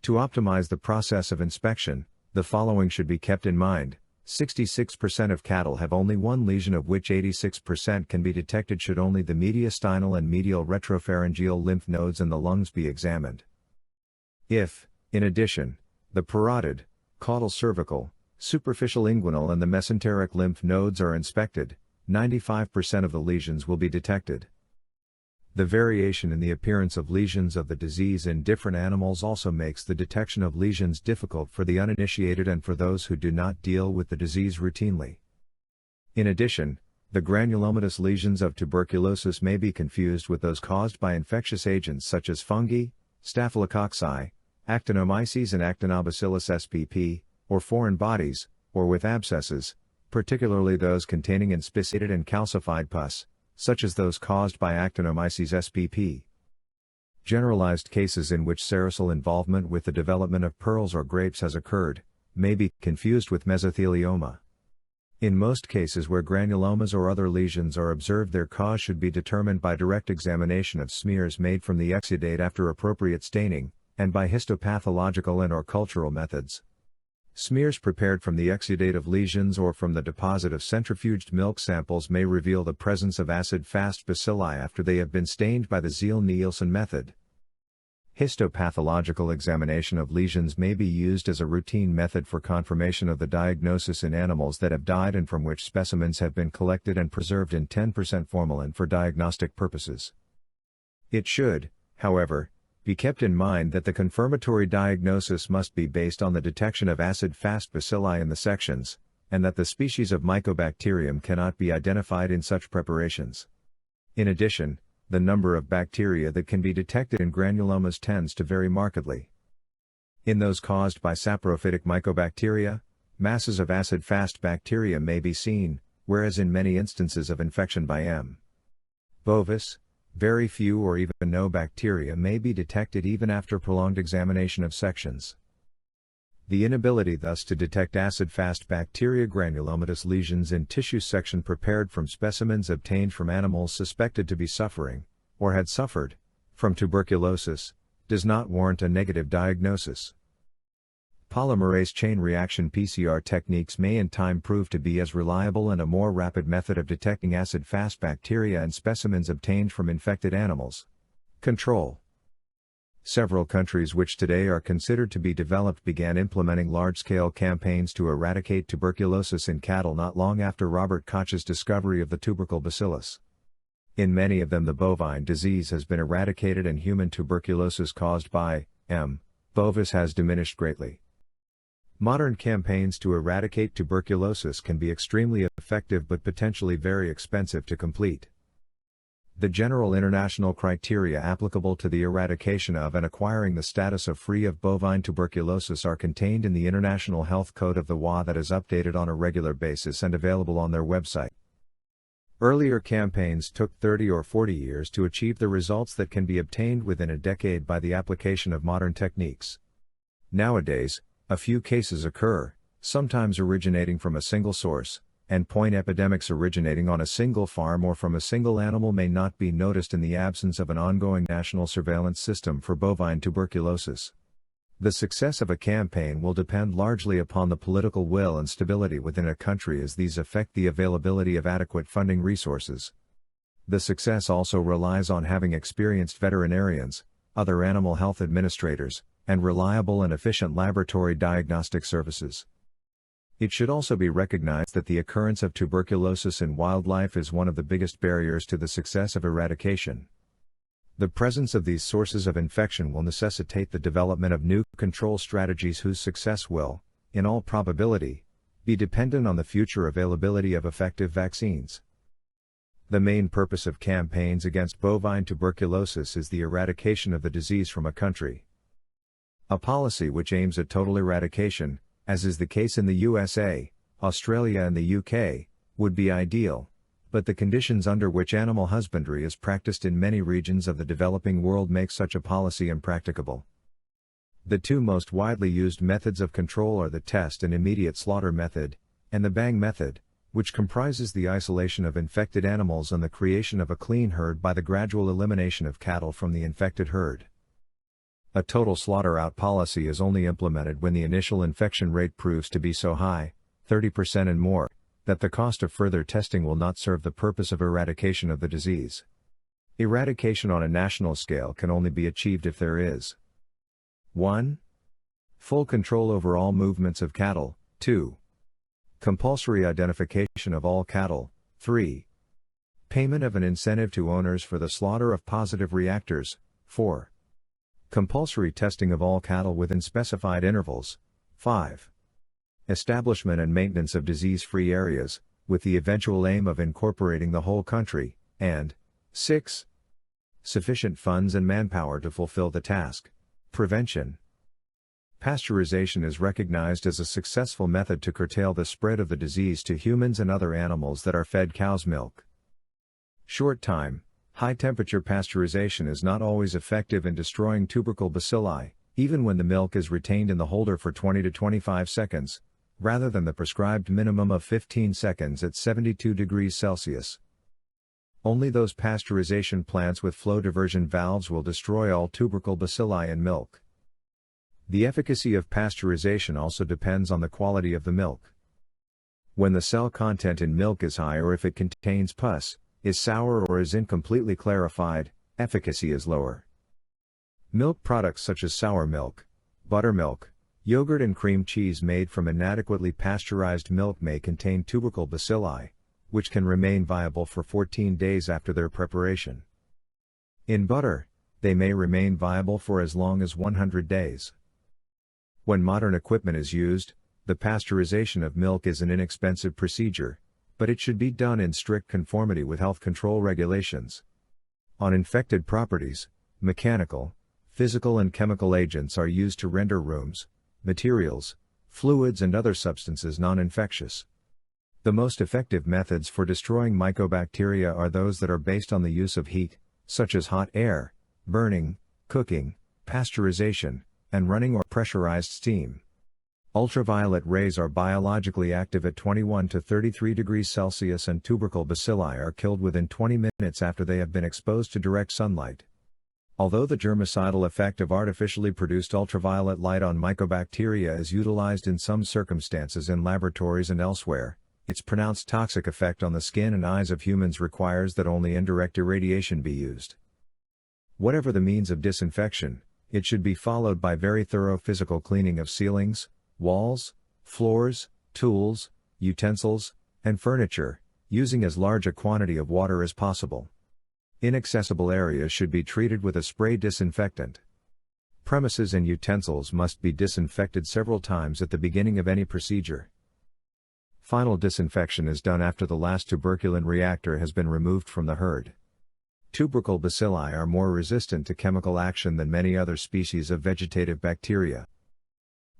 To optimize the process of inspection, the following should be kept in mind: 66% of cattle have only one lesion, of which 86% can be detected should only the mediastinal and medial retropharyngeal lymph nodes and the lungs be examined. If, in addition, the parotid, caudal cervical, superficial inguinal and the mesenteric lymph nodes are inspected, 95% of the lesions will be detected. The variation in the appearance of lesions of the disease in different animals also makes the detection of lesions difficult for the uninitiated and for those who do not deal with the disease routinely. In addition, the granulomatous lesions of tuberculosis may be confused with those caused by infectious agents such as fungi, staphylococci, actinomyces and actinobacillus spp, or foreign bodies, or with abscesses, particularly those containing inspissated and calcified pus, such as those caused by actinomyces spp. Generalized cases in which serosal involvement with the development of pearls or grapes has occurred, may be confused with mesothelioma. In most cases where granulomas or other lesions are observed, their cause should be determined by direct examination of smears made from the exudate after appropriate staining, and by histopathological and/or cultural methods. Smears prepared from the exudate of lesions or from the deposit of centrifuged milk samples may reveal the presence of acid-fast bacilli after they have been stained by the Ziehl-Neelsen method. Histopathological examination of lesions may be used as a routine method for confirmation of the diagnosis in animals that have died and from which specimens have been collected and preserved in 10% formalin for diagnostic purposes. It should, however, be kept in mind that the confirmatory diagnosis must be based on the detection of acid-fast bacilli in the sections, and that the species of Mycobacterium cannot be identified in such preparations. In addition, the number of bacteria that can be detected in granulomas tends to vary markedly. In those caused by saprophytic mycobacteria, masses of acid-fast bacteria may be seen, whereas in many instances of infection by M. bovis, very few or even no bacteria may be detected even after prolonged examination of sections. The inability thus to detect acid-fast bacteria granulomatous lesions in tissue section prepared from specimens obtained from animals suspected to be suffering, or had suffered, from tuberculosis, does not warrant a negative diagnosis. Polymerase chain reaction PCR techniques may in time prove to be as reliable and a more rapid method of detecting acid-fast bacteria in specimens obtained from infected animals. Control. Several countries which today are considered to be developed began implementing large-scale campaigns to eradicate tuberculosis in cattle not long after Robert Koch's discovery of the tubercle bacillus. In many of them the bovine disease has been eradicated and human tuberculosis caused by M. bovis has diminished greatly. Modern campaigns to eradicate tuberculosis can be extremely effective but potentially very expensive to complete. The general international criteria applicable to the eradication of and acquiring the status of free of bovine tuberculosis are contained in the International Health Code of the WA that is updated on a regular basis and available on their website. Earlier campaigns took 30 or 40 years to achieve the results that can be obtained within a decade by the application of modern techniques. Nowadays, a few cases occur, sometimes originating from a single source, and point epidemics originating on a single farm or from a single animal may not be noticed in the absence of an ongoing national surveillance system for bovine tuberculosis. The success of a campaign will depend largely upon the political will and stability within a country as these affect the availability of adequate funding resources. The success also relies on having experienced veterinarians, other animal health administrators, and reliable and efficient laboratory diagnostic services. It should also be recognized that the occurrence of tuberculosis in wildlife is one of the biggest barriers to the success of eradication. The presence of these sources of infection will necessitate the development of new control strategies whose success will, in all probability, be dependent on the future availability of effective vaccines. The main purpose of campaigns against bovine tuberculosis is the eradication of the disease from a country. A policy which aims at total eradication, as is the case in the USA, Australia and the UK, would be ideal, but the conditions under which animal husbandry is practiced in many regions of the developing world make such a policy impracticable. The two most widely used methods of control are the test and immediate slaughter method, and the bang method, which comprises the isolation of infected animals and the creation of a clean herd by the gradual elimination of cattle from the infected herd. A total slaughter-out policy is only implemented when the initial infection rate proves to be so high, 30% and more, that the cost of further testing will not serve the purpose of eradication of the disease. Eradication on a national scale can only be achieved if there is 1. Full control over all movements of cattle, 2. Compulsory identification of all cattle, 3. Payment of an incentive to owners for the slaughter of positive reactors, 4. Compulsory testing of all cattle within specified intervals, 5. Establishment and maintenance of disease-free areas, with the eventual aim of incorporating the whole country, and 6. Sufficient funds and manpower to fulfill the task. Prevention. Pasteurization is recognized as a successful method to curtail the spread of the disease to humans and other animals that are fed cow's milk. Short time, high-temperature pasteurization is not always effective in destroying tubercle bacilli, even when the milk is retained in the holder for 20 to 25 seconds, rather than the prescribed minimum of 15 seconds at 72 degrees Celsius. Only those pasteurization plants with flow diversion valves will destroy all tubercle bacilli in milk. The efficacy of pasteurization also depends on the quality of the milk. When the cell content in milk is high, or if it contains pus, is sour, or is incompletely clarified, efficacy is lower. Milk products such as sour milk, buttermilk, yogurt and cream cheese made from inadequately pasteurized milk may contain tubercle bacilli, which can remain viable for 14 days after their preparation. In butter, they may remain viable for as long as 100 days. When modern equipment is used, the pasteurization of milk is an inexpensive procedure, but it should be done in strict conformity with health control regulations. On infected properties, mechanical, physical and chemical agents are used to render rooms, materials, fluids and other substances non-infectious. The most effective methods for destroying mycobacteria are those that are based on the use of heat, such as hot air, burning, cooking, pasteurization, and running or pressurized steam. Ultraviolet rays are biologically active at 21 to 33 degrees Celsius, and tubercle bacilli are killed within 20 minutes after they have been exposed to direct sunlight. Although the germicidal effect of artificially produced ultraviolet light on mycobacteria is utilized in some circumstances in laboratories and elsewhere, its pronounced toxic effect on the skin and eyes of humans requires that only indirect irradiation be used. Whatever the means of disinfection, it should be followed by very thorough physical cleaning of ceilings, walls, floors, tools, utensils, and furniture, using as large a quantity of water as possible. Inaccessible areas should be treated with a spray disinfectant. Premises and utensils must be disinfected several times at the beginning of any procedure. Final disinfection is done after the last tuberculin reactor has been removed from the herd. Tubercle bacilli are more resistant to chemical action than many other species of vegetative bacteria.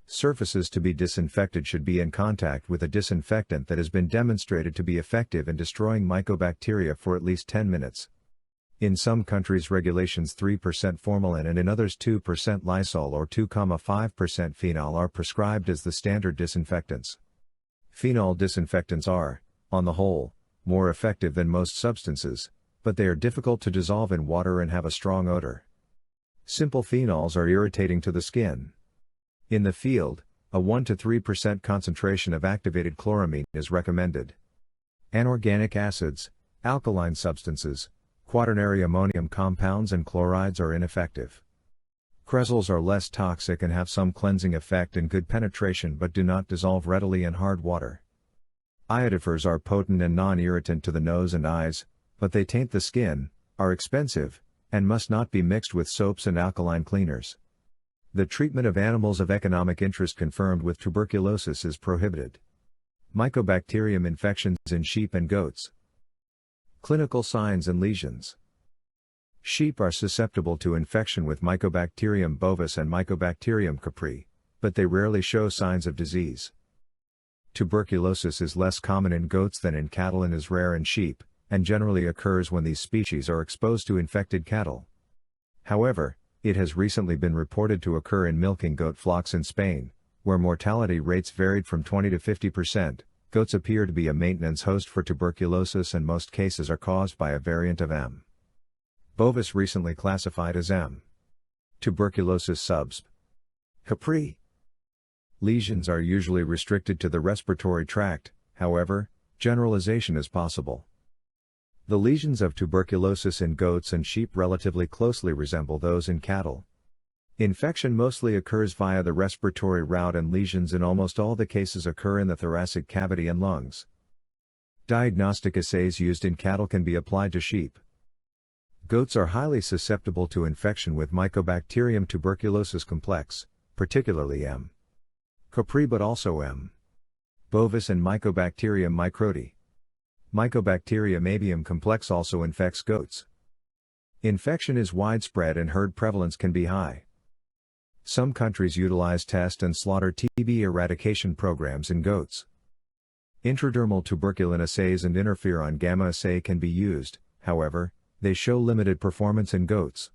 Surfaces to be disinfected should be in contact with a disinfectant that has been demonstrated to be effective in destroying mycobacteria for at least 10 minutes. In some countries, regulations 3% formalin and in others 2% Lysol or 2,5% phenol are prescribed as the standard disinfectants. Phenol disinfectants are, on the whole, more effective than most substances, but they are difficult to dissolve in water and have a strong odor. Simple phenols are irritating to the skin. In the field, a 1 to 3% concentration of activated chloramine is recommended. Anorganic acids, alkaline substances, quaternary ammonium compounds and chlorides are ineffective. Cresols are less toxic and have some cleansing effect and good penetration but do not dissolve readily in hard water. Iodophors are potent and non-irritant to the nose and eyes, but they taint the skin, are expensive, and must not be mixed with soaps and alkaline cleaners. The treatment of animals of economic interest confirmed with tuberculosis is prohibited. Mycobacterium infections in sheep and goats. Clinical signs and lesions. Sheep are susceptible to infection with Mycobacterium bovis and Mycobacterium capri, but they rarely show signs of disease. Tuberculosis is less common in goats than in cattle and is rare in sheep, and generally occurs when these species are exposed to infected cattle. However, it has recently been reported to occur in milking goat flocks in Spain, where mortality rates varied from 20 to 50%. Goats appear to be a maintenance host for tuberculosis, and most cases are caused by a variant of M. bovis recently classified as M. tuberculosis subsp. Capri. Lesions are usually restricted to the respiratory tract, however, generalization is possible. The lesions of tuberculosis in goats and sheep relatively closely resemble those in cattle. Infection mostly occurs via the respiratory route, and lesions in almost all the cases occur in the thoracic cavity and lungs. Diagnostic assays used in cattle can be applied to sheep. Goats are highly susceptible to infection with Mycobacterium tuberculosis complex, particularly M. capri but also M. bovis and Mycobacterium microti. Mycobacterium avium complex also infects goats. Infection is widespread and herd prevalence can be high. Some countries utilize test and slaughter TB eradication programs in goats. Intradermal tuberculin assays and interferon gamma assay can be used, however, they show limited performance in goats.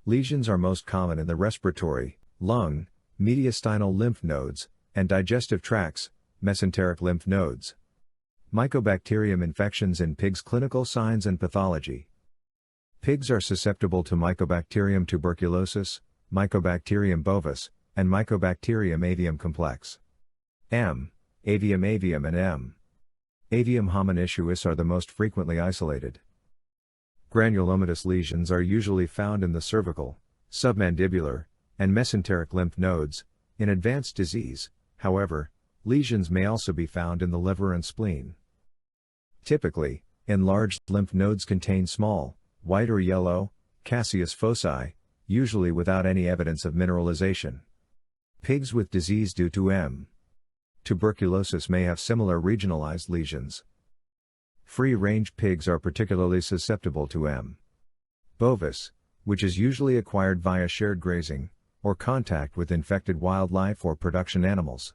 Lesions are most common in the respiratory, lung, mediastinal lymph nodes, and digestive tracts, mesenteric lymph nodes. Mycobacterium infections in pigs. Clinical signs and pathology. Pigs are susceptible to Mycobacterium tuberculosis, Mycobacterium bovis, and Mycobacterium avium complex. M. Avium and M. Avium homoniscius are the most frequently isolated. Granulomatous lesions are usually found in the cervical, submandibular, and mesenteric lymph nodes. In advanced disease, however, lesions may also be found in the liver and spleen. Typically, enlarged lymph nodes contain small, white or yellow, caseous foci, usually without any evidence of mineralization. Pigs with disease due to M. Tuberculosis may have similar regionalized lesions. Free-range pigs are particularly susceptible to M. bovis, which is usually acquired via shared grazing, or contact with infected wildlife or production animals.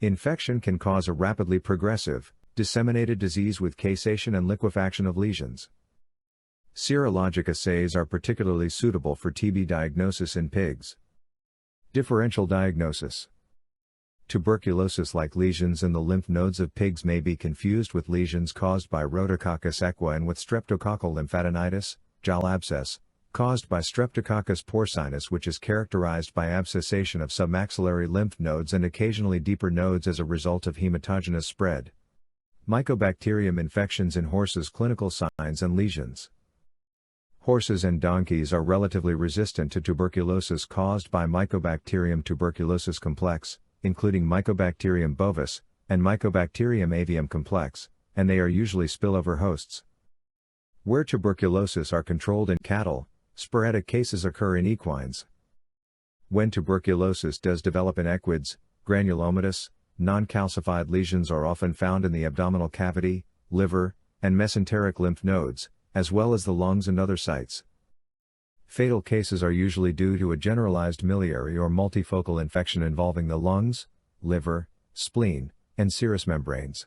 Infection can cause a rapidly progressive, disseminated disease with caseation and liquefaction of lesions. Serologic assays are particularly suitable for TB diagnosis in pigs. Differential diagnosis. Tuberculosis-like lesions in the lymph nodes of pigs may be confused with lesions caused by Rhodococcus equa and with streptococcal lymphadenitis, jowl abscess, caused by Streptococcus porcinus, which is characterized by abscessation of submaxillary lymph nodes and occasionally deeper nodes as a result of hematogenous spread. Mycobacterium infections in horses. Clinical signs and lesions. Horses and donkeys are relatively resistant to tuberculosis caused by Mycobacterium tuberculosis complex, including Mycobacterium bovis, and Mycobacterium avium complex, and they are usually spillover hosts. Where tuberculosis are controlled in cattle, sporadic cases occur in equines. When tuberculosis does develop in equids, granulomatous, non-calcified lesions are often found in the abdominal cavity, liver, and mesenteric lymph nodes, as well as the lungs and other sites. Fatal cases are usually due to a generalized miliary or multifocal infection involving the lungs, liver, spleen, and serous membranes.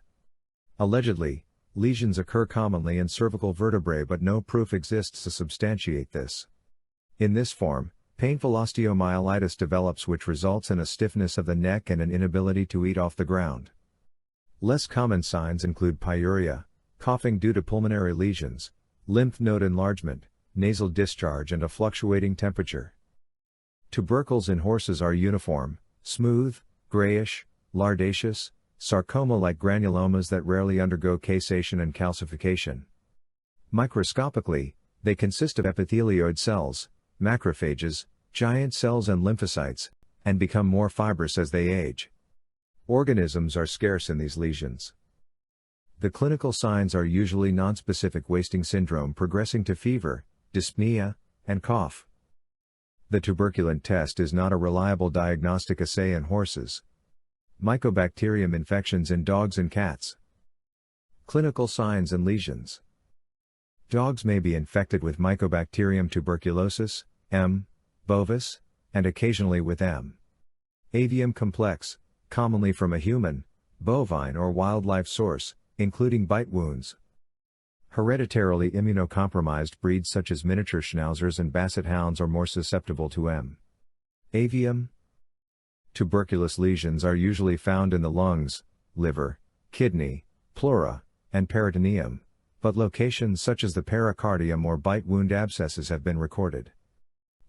Allegedly, lesions occur commonly in cervical vertebrae, but no proof exists to substantiate this. In this form, painful osteomyelitis develops, which results in a stiffness of the neck and an inability to eat off the ground. Less common signs include pyuria, coughing due to pulmonary lesions, lymph node enlargement, nasal discharge, and a fluctuating temperature. Tubercles in horses are uniform, smooth, grayish, lardaceous, sarcoma-like granulomas that rarely undergo caseation and calcification. Microscopically, they consist of epithelioid cells, macrophages, giant cells and lymphocytes, and become more fibrous as they age. Organisms are scarce in these lesions. The clinical signs are usually nonspecific wasting syndrome progressing to fever, dyspnea, and cough. The tuberculin test is not a reliable diagnostic assay in horses. Mycobacterium infections in dogs and cats. Clinical signs and lesions. Dogs may be infected with Mycobacterium tuberculosis, M. bovis, and occasionally with M. avium complex, commonly from a human, bovine or wildlife source, including bite wounds. Hereditarily immunocompromised breeds such as miniature schnauzers and basset hounds are more susceptible to M. avium. Tuberculous lesions are usually found in the lungs, liver, kidney, pleura, and peritoneum, but locations such as the pericardium or bite wound abscesses have been recorded.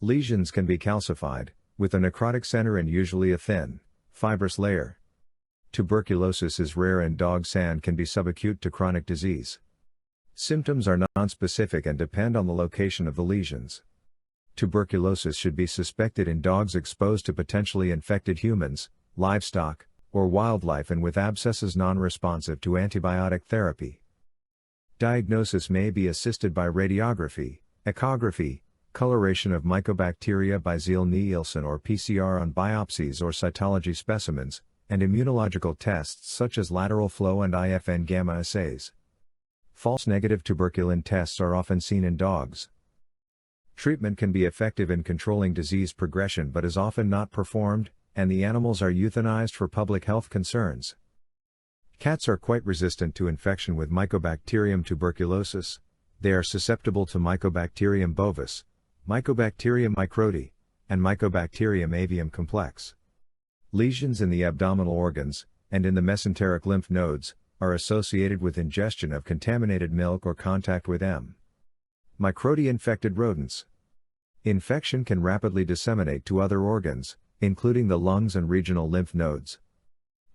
Lesions can be calcified, with a necrotic center and usually a thin, fibrous layer. Tuberculosis is rare in dogs and can be subacute to chronic disease. Symptoms are nonspecific and depend on the location of the lesions. Tuberculosis should be suspected in dogs exposed to potentially infected humans, livestock, or wildlife and with abscesses non-responsive to antibiotic therapy. Diagnosis may be assisted by radiography, echography, coloration of mycobacteria by Ziehl-Neelsen or PCR on biopsies or cytology specimens, and immunological tests such as lateral flow and IFN gamma assays. False negative tuberculin tests are often seen in dogs. Treatment can be effective in controlling disease progression but is often not performed, and the animals are euthanized for public health concerns. Cats are quite resistant to infection with Mycobacterium tuberculosis. They are susceptible to Mycobacterium bovis, Mycobacterium microti, and Mycobacterium avium complex. Lesions in the abdominal organs, and in the mesenteric lymph nodes, are associated with ingestion of contaminated milk or contact with M. microti infected rodents. Infection can rapidly disseminate to other organs, including the lungs and regional lymph nodes.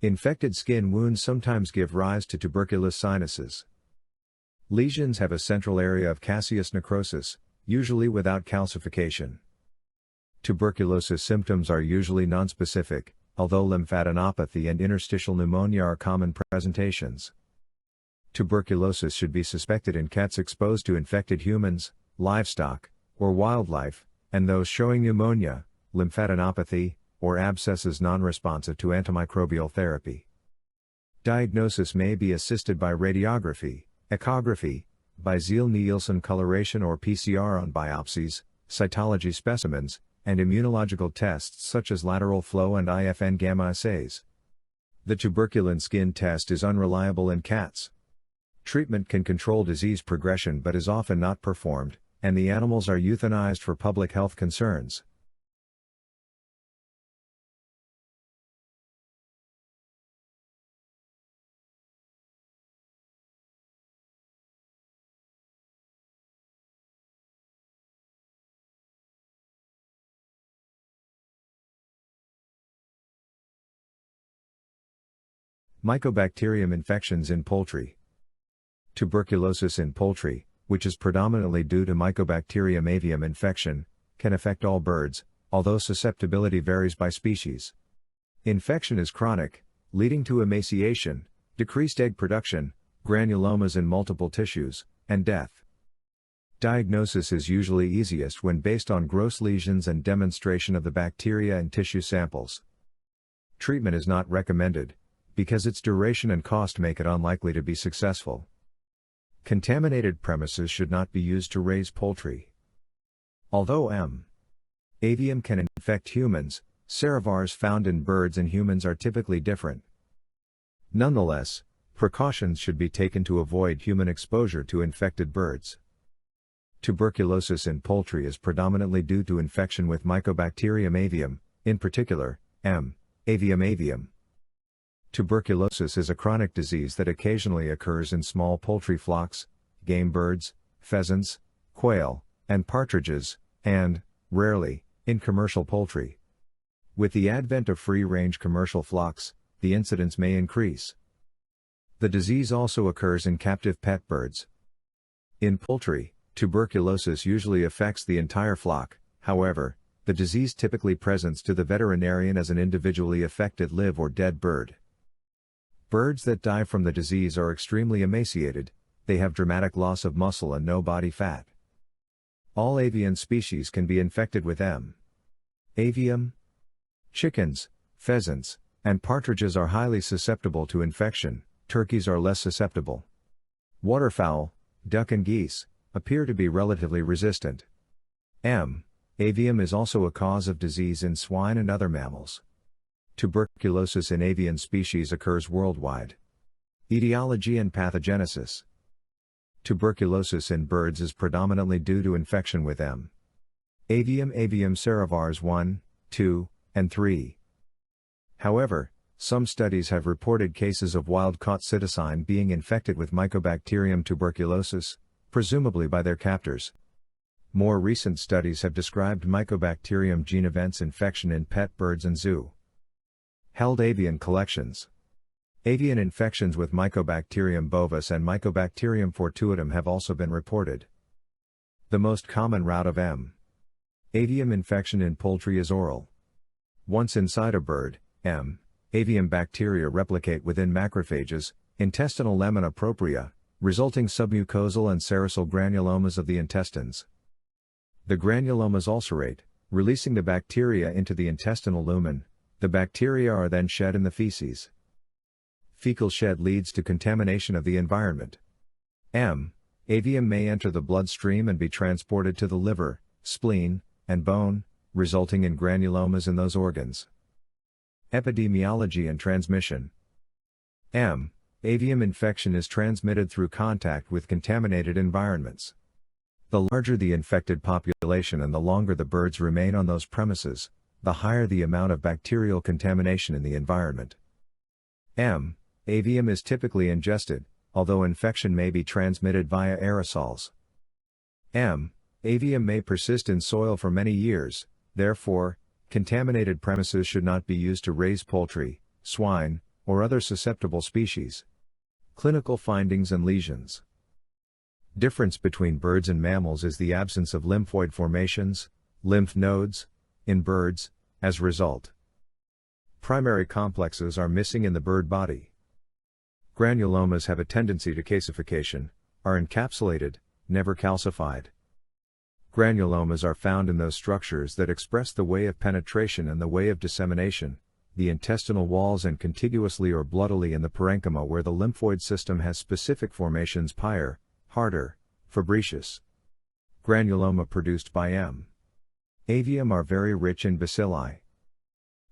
Infected skin wounds sometimes give rise to tuberculous sinuses. Lesions have a central area of caseous necrosis, usually without calcification. Tuberculosis symptoms are usually nonspecific, although lymphadenopathy and interstitial pneumonia are common presentations. Tuberculosis should be suspected in cats exposed to infected humans, livestock, or wildlife, and those showing pneumonia, lymphadenopathy, or abscesses non-responsive to antimicrobial therapy. Diagnosis may be assisted by radiography, echography, Beisel-Nielsen coloration or PCR on biopsies, cytology specimens, and immunological tests such as lateral flow and IFN gamma assays. The tuberculin skin test is unreliable in cats. Treatment can control disease progression but is often not performed, and the animals are euthanized for public health concerns. Mycobacterium infections in poultry. Tuberculosis in poultry, which is predominantly due to Mycobacterium avium infection, can affect all birds, although susceptibility varies by species. Infection is chronic, leading to emaciation, decreased egg production, granulomas in multiple tissues, and death. Diagnosis is usually easiest when based on gross lesions and demonstration of the bacteria in tissue samples. Treatment is not recommended, because its duration and cost make it unlikely to be successful. Contaminated premises should not be used to raise poultry. Although M. avium can infect humans, serovars found in birds and humans are typically different. Nonetheless, precautions should be taken to avoid human exposure to infected birds. Tuberculosis in poultry is predominantly due to infection with Mycobacterium avium, in particular, M. avium. Tuberculosis is a chronic disease that occasionally occurs in small poultry flocks, game birds, pheasants, quail, and partridges, and, rarely, in commercial poultry. With the advent of free-range commercial flocks, the incidence may increase. The disease also occurs in captive pet birds. In poultry, tuberculosis usually affects the entire flock. However, the disease typically presents to the veterinarian as an individually affected live or dead bird. Birds that die from the disease are extremely emaciated, they have dramatic loss of muscle and no body fat. All avian species can be infected with M. avium. Chickens, pheasants, and partridges are highly susceptible to infection, turkeys are less susceptible. Waterfowl, duck and geese, appear to be relatively resistant. M. avium is also a cause of disease in swine and other mammals. Tuberculosis in avian species occurs worldwide. Etiology and pathogenesis. Tuberculosis in birds is predominantly due to infection with M. avium serovars 1, 2, and 3. However, some studies have reported cases of wild-caught cetacine being infected with Mycobacterium tuberculosis, presumably by their captors. More recent studies have described Mycobacterium gene events infection in pet birds and zoo. Held avian collections. Avian infections with Mycobacterium bovis and Mycobacterium fortuitum have also been reported. The most common route of M. avium infection in poultry is oral. Once inside a bird, M. avium bacteria replicate within macrophages, intestinal lamina propria, resulting submucosal and serosal granulomas of the intestines. The granulomas ulcerate, releasing the bacteria into the intestinal lumen. The bacteria are then shed in the feces. Fecal shed leads to contamination of the environment. M. Avium may enter the bloodstream and be transported to the liver, spleen, and bone, resulting in granulomas in those organs. Epidemiology and transmission. M. Avium infection is transmitted through contact with contaminated environments. The larger the infected population and the longer the birds remain on those premises, the higher the amount of bacterial contamination in the environment. M. Avium is typically ingested, although infection may be transmitted via aerosols. M. Avium may persist in soil for many years, therefore, contaminated premises should not be used to raise poultry, swine, or other susceptible species. Clinical findings and lesions. Difference between birds and mammals is the absence of lymphoid formations, lymph nodes, in birds, as result. Primary complexes are missing in the bird body. Granulomas have a tendency to calcification, are encapsulated, never calcified. Granulomas are found in those structures that express the way of penetration and the way of dissemination, the intestinal walls and contiguously or bloodily in the parenchyma where the lymphoid system has specific formations pyre, harder, fabriceous. Granuloma produced by M. Avium are very rich in bacilli.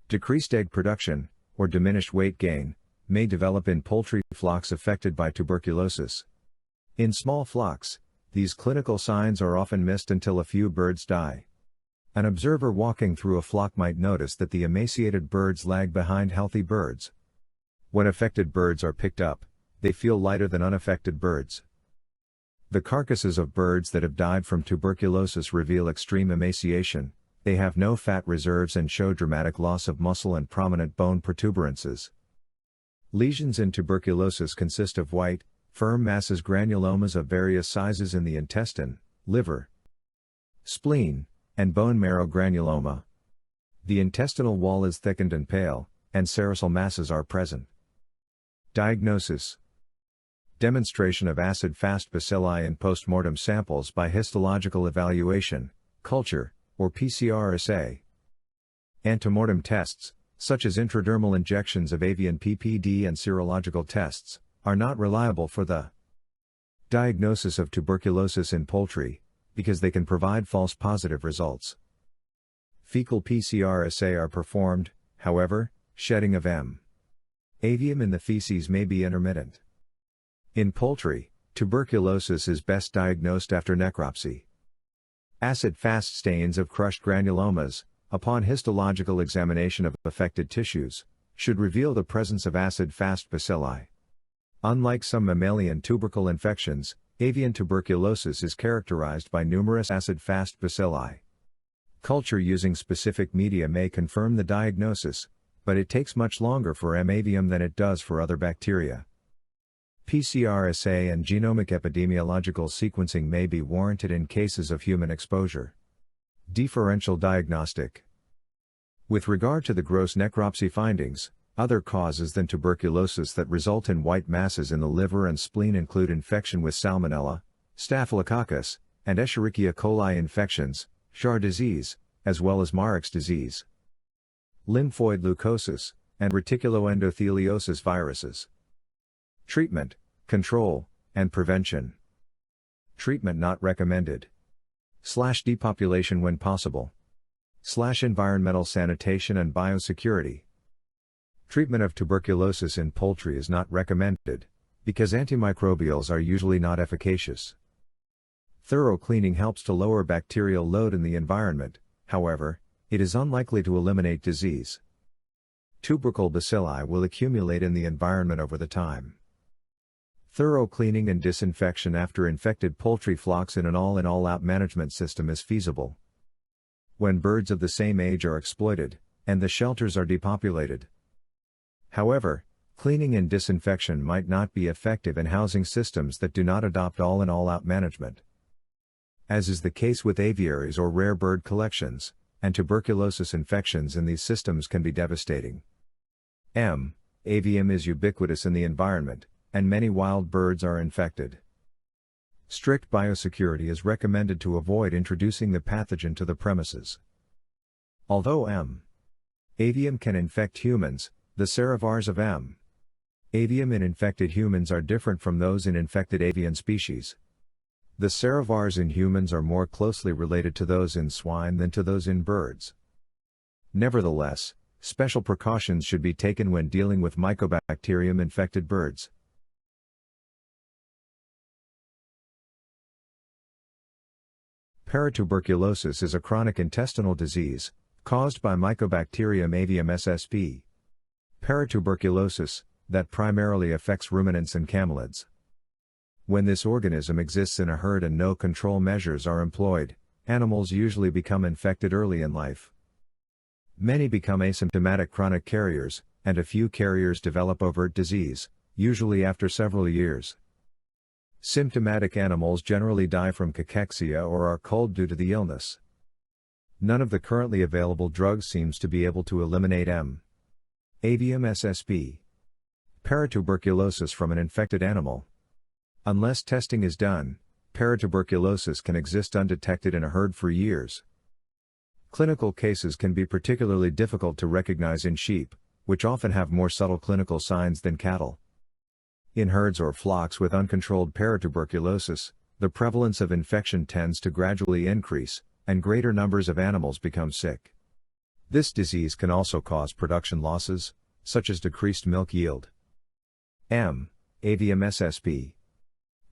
Decreased egg production, or diminished weight gain, may develop in poultry flocks affected by tuberculosis. In small flocks, these clinical signs are often missed until a few birds die. An observer walking through a flock might notice that the emaciated birds lag behind healthy birds. When affected birds are picked up, they feel lighter than unaffected birds. The carcasses of birds that have died from tuberculosis reveal extreme emaciation, they have no fat reserves and show dramatic loss of muscle and prominent bone protuberances. Lesions in tuberculosis consist of white, firm masses granulomas of various sizes in the intestine, liver, spleen, and bone marrow granuloma. The intestinal wall is thickened and pale, and serosal masses are present. Diagnosis. Demonstration of acid-fast bacilli in postmortem samples by histological evaluation, culture, or PCR assay. Antemortem tests, such as intradermal injections of avian PPD and serological tests, are not reliable for the diagnosis of tuberculosis in poultry, because they can provide false positive results. Fecal PCR assay are performed, however, shedding of M. avium in the feces may be intermittent. In poultry, tuberculosis is best diagnosed after necropsy. Acid-fast stains of crushed granulomas, upon histological examination of affected tissues, should reveal the presence of acid-fast bacilli. Unlike some mammalian tubercle infections, avian tuberculosis is characterized by numerous acid-fast bacilli. Culture using specific media may confirm the diagnosis, but it takes much longer for M. avium than it does for other bacteria. PCR assay and genomic epidemiological sequencing may be warranted in cases of human exposure. Differential diagnostic. With regard to the gross necropsy findings, other causes than tuberculosis that result in white masses in the liver and spleen include infection with Salmonella, Staphylococcus, and Escherichia coli infections, Char disease, as well as Marek's disease, lymphoid leukosis, and reticuloendotheliosis viruses. Treatment, control, and prevention. Treatment not recommended. /depopulation when possible. /environmental sanitation and biosecurity. Treatment of tuberculosis in poultry is not recommended, because antimicrobials are usually not efficacious. Thorough cleaning helps to lower bacterial load in the environment, however, it is unlikely to eliminate disease. Tubercle bacilli will accumulate in the environment over the time. Thorough cleaning and disinfection after infected poultry flocks in an all-in-all-out management system is feasible. When birds of the same age are exploited, and the shelters are depopulated. However, cleaning and disinfection might not be effective in housing systems that do not adopt all-in all-out management. As is the case with aviaries or rare bird collections, and tuberculosis infections in these systems can be devastating. M. avium is ubiquitous in the environment, and many wild birds are infected. Strict biosecurity is recommended to avoid introducing the pathogen to the premises. Although M. avium can infect humans, the serovars of M. Avium in infected humans are different from those in infected avian species. The serovars in humans are more closely related to those in swine than to those in birds. Nevertheless, special precautions should be taken when dealing with Mycobacterium infected birds. Paratuberculosis is a chronic intestinal disease, caused by Mycobacterium avium SSP. Paratuberculosis, that primarily affects ruminants and camelids. When this organism exists in a herd and no control measures are employed, animals usually become infected early in life. Many become asymptomatic chronic carriers, and a few carriers develop overt disease, usually after several years. Symptomatic animals generally die from cachexia or are culled due to the illness. None of the currently available drugs seems to be able to eliminate M. avium SSP. Paratuberculosis from an infected animal. Unless testing is done, paratuberculosis can exist undetected in a herd for years. Clinical cases can be particularly difficult to recognize in sheep, which often have more subtle clinical signs than cattle. In herds or flocks with uncontrolled paratuberculosis, the prevalence of infection tends to gradually increase, and greater numbers of animals become sick. This disease can also cause production losses, such as decreased milk yield. M. avium SSP.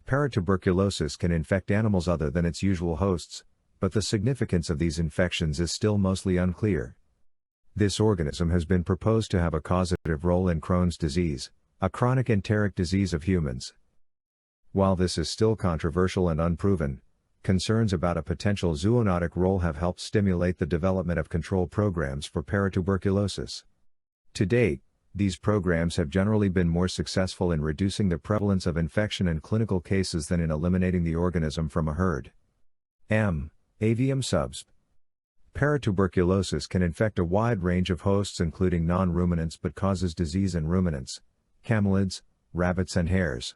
Paratuberculosis can infect animals other than its usual hosts, but the significance of these infections is still mostly unclear. This organism has been proposed to have a causative role in Crohn's disease, a chronic enteric disease of humans. While this is still controversial and unproven, concerns about a potential zoonotic role have helped stimulate the development of control programs for paratuberculosis. To date, these programs have generally been more successful in reducing the prevalence of infection in clinical cases than in eliminating the organism from a herd. M. avium subsp. Paratuberculosis can infect a wide range of hosts including non-ruminants but causes disease in ruminants, camelids, rabbits and hares.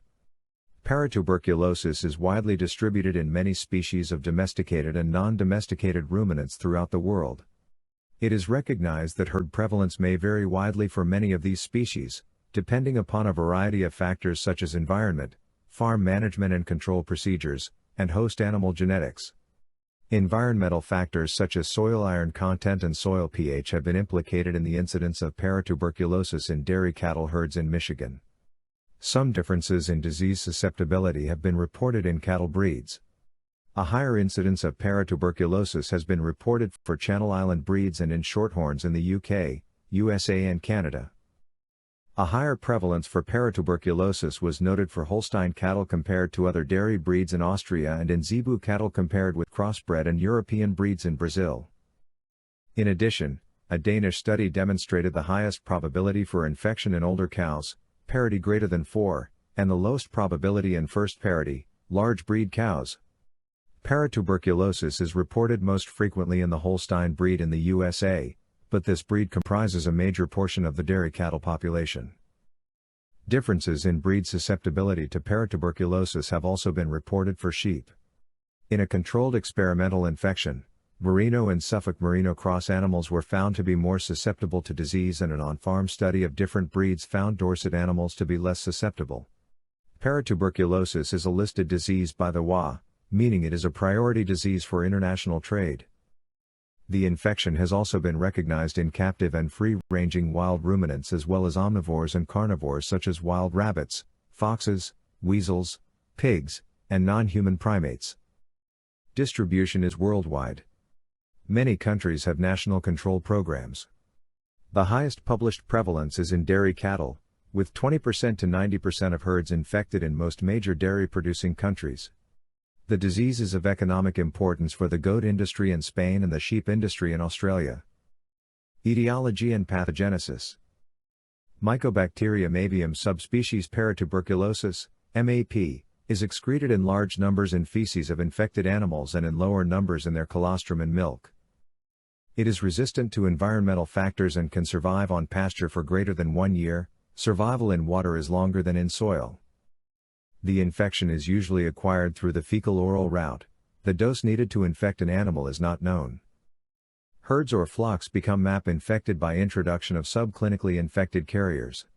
Paratuberculosis is widely distributed in many species of domesticated and non-domesticated ruminants throughout the world. It is recognized that herd prevalence may vary widely for many of these species, depending upon a variety of factors such as environment, farm management and control procedures, and host animal genetics. Environmental factors such as soil iron content and soil pH have been implicated in the incidence of paratuberculosis in dairy cattle herds in Michigan. Some differences in disease susceptibility have been reported in cattle breeds. A higher incidence of paratuberculosis has been reported for Channel Island breeds and in shorthorns in the UK, USA and Canada. A higher prevalence for paratuberculosis was noted for Holstein cattle compared to other dairy breeds in Austria and in Zebu cattle compared with crossbred and European breeds in Brazil. In addition, a Danish study demonstrated the highest probability for infection in older cows, parity greater than 4, and the lowest probability in first parity, large breed cows. Paratuberculosis is reported most frequently in the Holstein breed in the USA, but this breed comprises a major portion of the dairy cattle population. Differences in breed susceptibility to paratuberculosis have also been reported for sheep. In a controlled experimental infection, Merino and Suffolk Merino cross animals were found to be more susceptible to disease, and an on-farm study of different breeds found Dorset animals to be less susceptible. Paratuberculosis is a listed disease by the WA, meaning it is a priority disease for international trade. The infection has also been recognized in captive and free-ranging wild ruminants as well as omnivores and carnivores such as wild rabbits, foxes, weasels, pigs, and non-human primates. Distribution is worldwide. Many countries have national control programs. The highest published prevalence is in dairy cattle, with 20% to 90% of herds infected in most major dairy-producing countries. The disease is of economic importance for the goat industry in Spain and the sheep industry in Australia. Etiology and pathogenesis. Mycobacterium avium subspecies paratuberculosis, MAP, is excreted in large numbers in feces of infected animals and in lower numbers in their colostrum and milk. It is resistant to environmental factors and can survive on pasture for greater than 1 year. Survival in water is longer than in soil. The infection is usually acquired through the fecal-oral route. The dose needed to infect an animal is not known. Herds or flocks become MAP infected by introduction of subclinically infected carriers.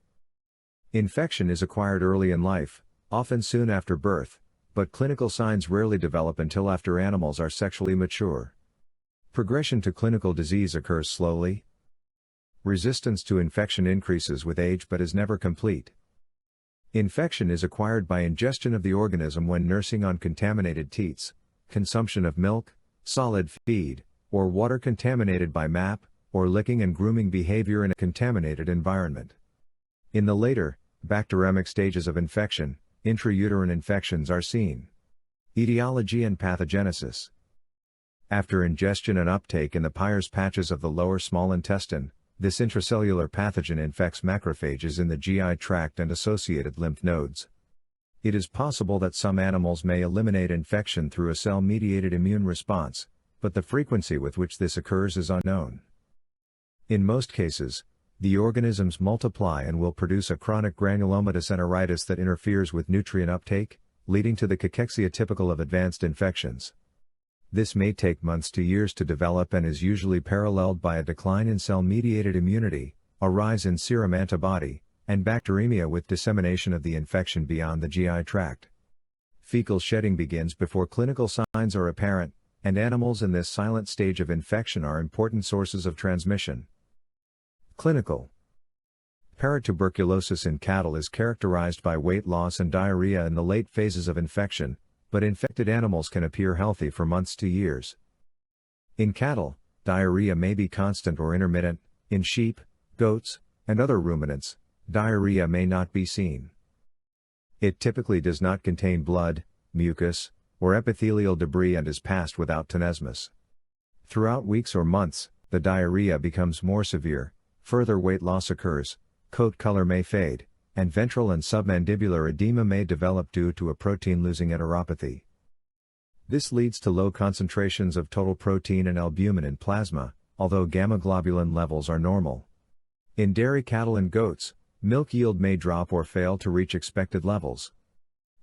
Infection is acquired early in life, often soon after birth, but clinical signs rarely develop until after animals are sexually mature. Progression to clinical disease occurs slowly. Resistance to infection increases with age but is never complete. Infection is acquired by ingestion of the organism when nursing on contaminated teats, consumption of milk, solid feed, or water contaminated by MAP, or licking and grooming behavior in a contaminated environment. In the later, bacteremic stages of infection, intrauterine infections are seen. Etiology and pathogenesis. After ingestion and uptake in the Peyer's patches of the lower small intestine, this intracellular pathogen infects macrophages in the GI tract and associated lymph nodes. It is possible that some animals may eliminate infection through a cell-mediated immune response, but the frequency with which this occurs is unknown. In most cases, the organisms multiply and will produce a chronic granulomatous enteritis that interferes with nutrient uptake, leading to the cachexia typical of advanced infections. This may take months to years to develop and is usually paralleled by a decline in cell-mediated immunity, a rise in serum antibody, and bacteremia with dissemination of the infection beyond the GI tract. Fecal shedding begins before clinical signs are apparent, and animals in this silent stage of infection are important sources of transmission. Clinical paratuberculosis in cattle is characterized by weight loss and diarrhea in the late phases of infection, but infected animals can appear healthy for months to years. In cattle, diarrhea may be constant or intermittent. In sheep, goats, and other ruminants, diarrhea may not be seen. It typically does not contain blood, mucus, or epithelial debris and is passed without tenesmus. Throughout weeks or months, the diarrhea becomes more severe, further weight loss occurs, coat color may fade, and ventral and submandibular edema may develop due to a protein-losing enteropathy. This leads to low concentrations of total protein and albumin in plasma, although gamma-globulin levels are normal. In dairy cattle and goats, milk yield may drop or fail to reach expected levels.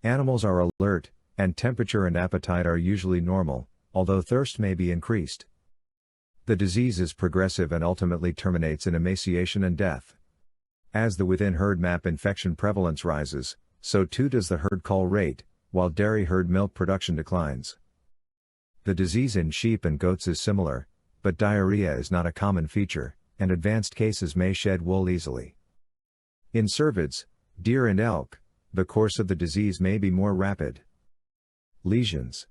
Animals are alert, and temperature and appetite are usually normal, although thirst may be increased. The disease is progressive and ultimately terminates in emaciation and death. As the within-herd MAP infection prevalence rises, so too does the herd cull rate, while dairy herd milk production declines. The disease in sheep and goats is similar, but diarrhea is not a common feature, and advanced cases may shed wool easily. In cervids, deer and elk, the course of the disease may be more rapid. Lesions.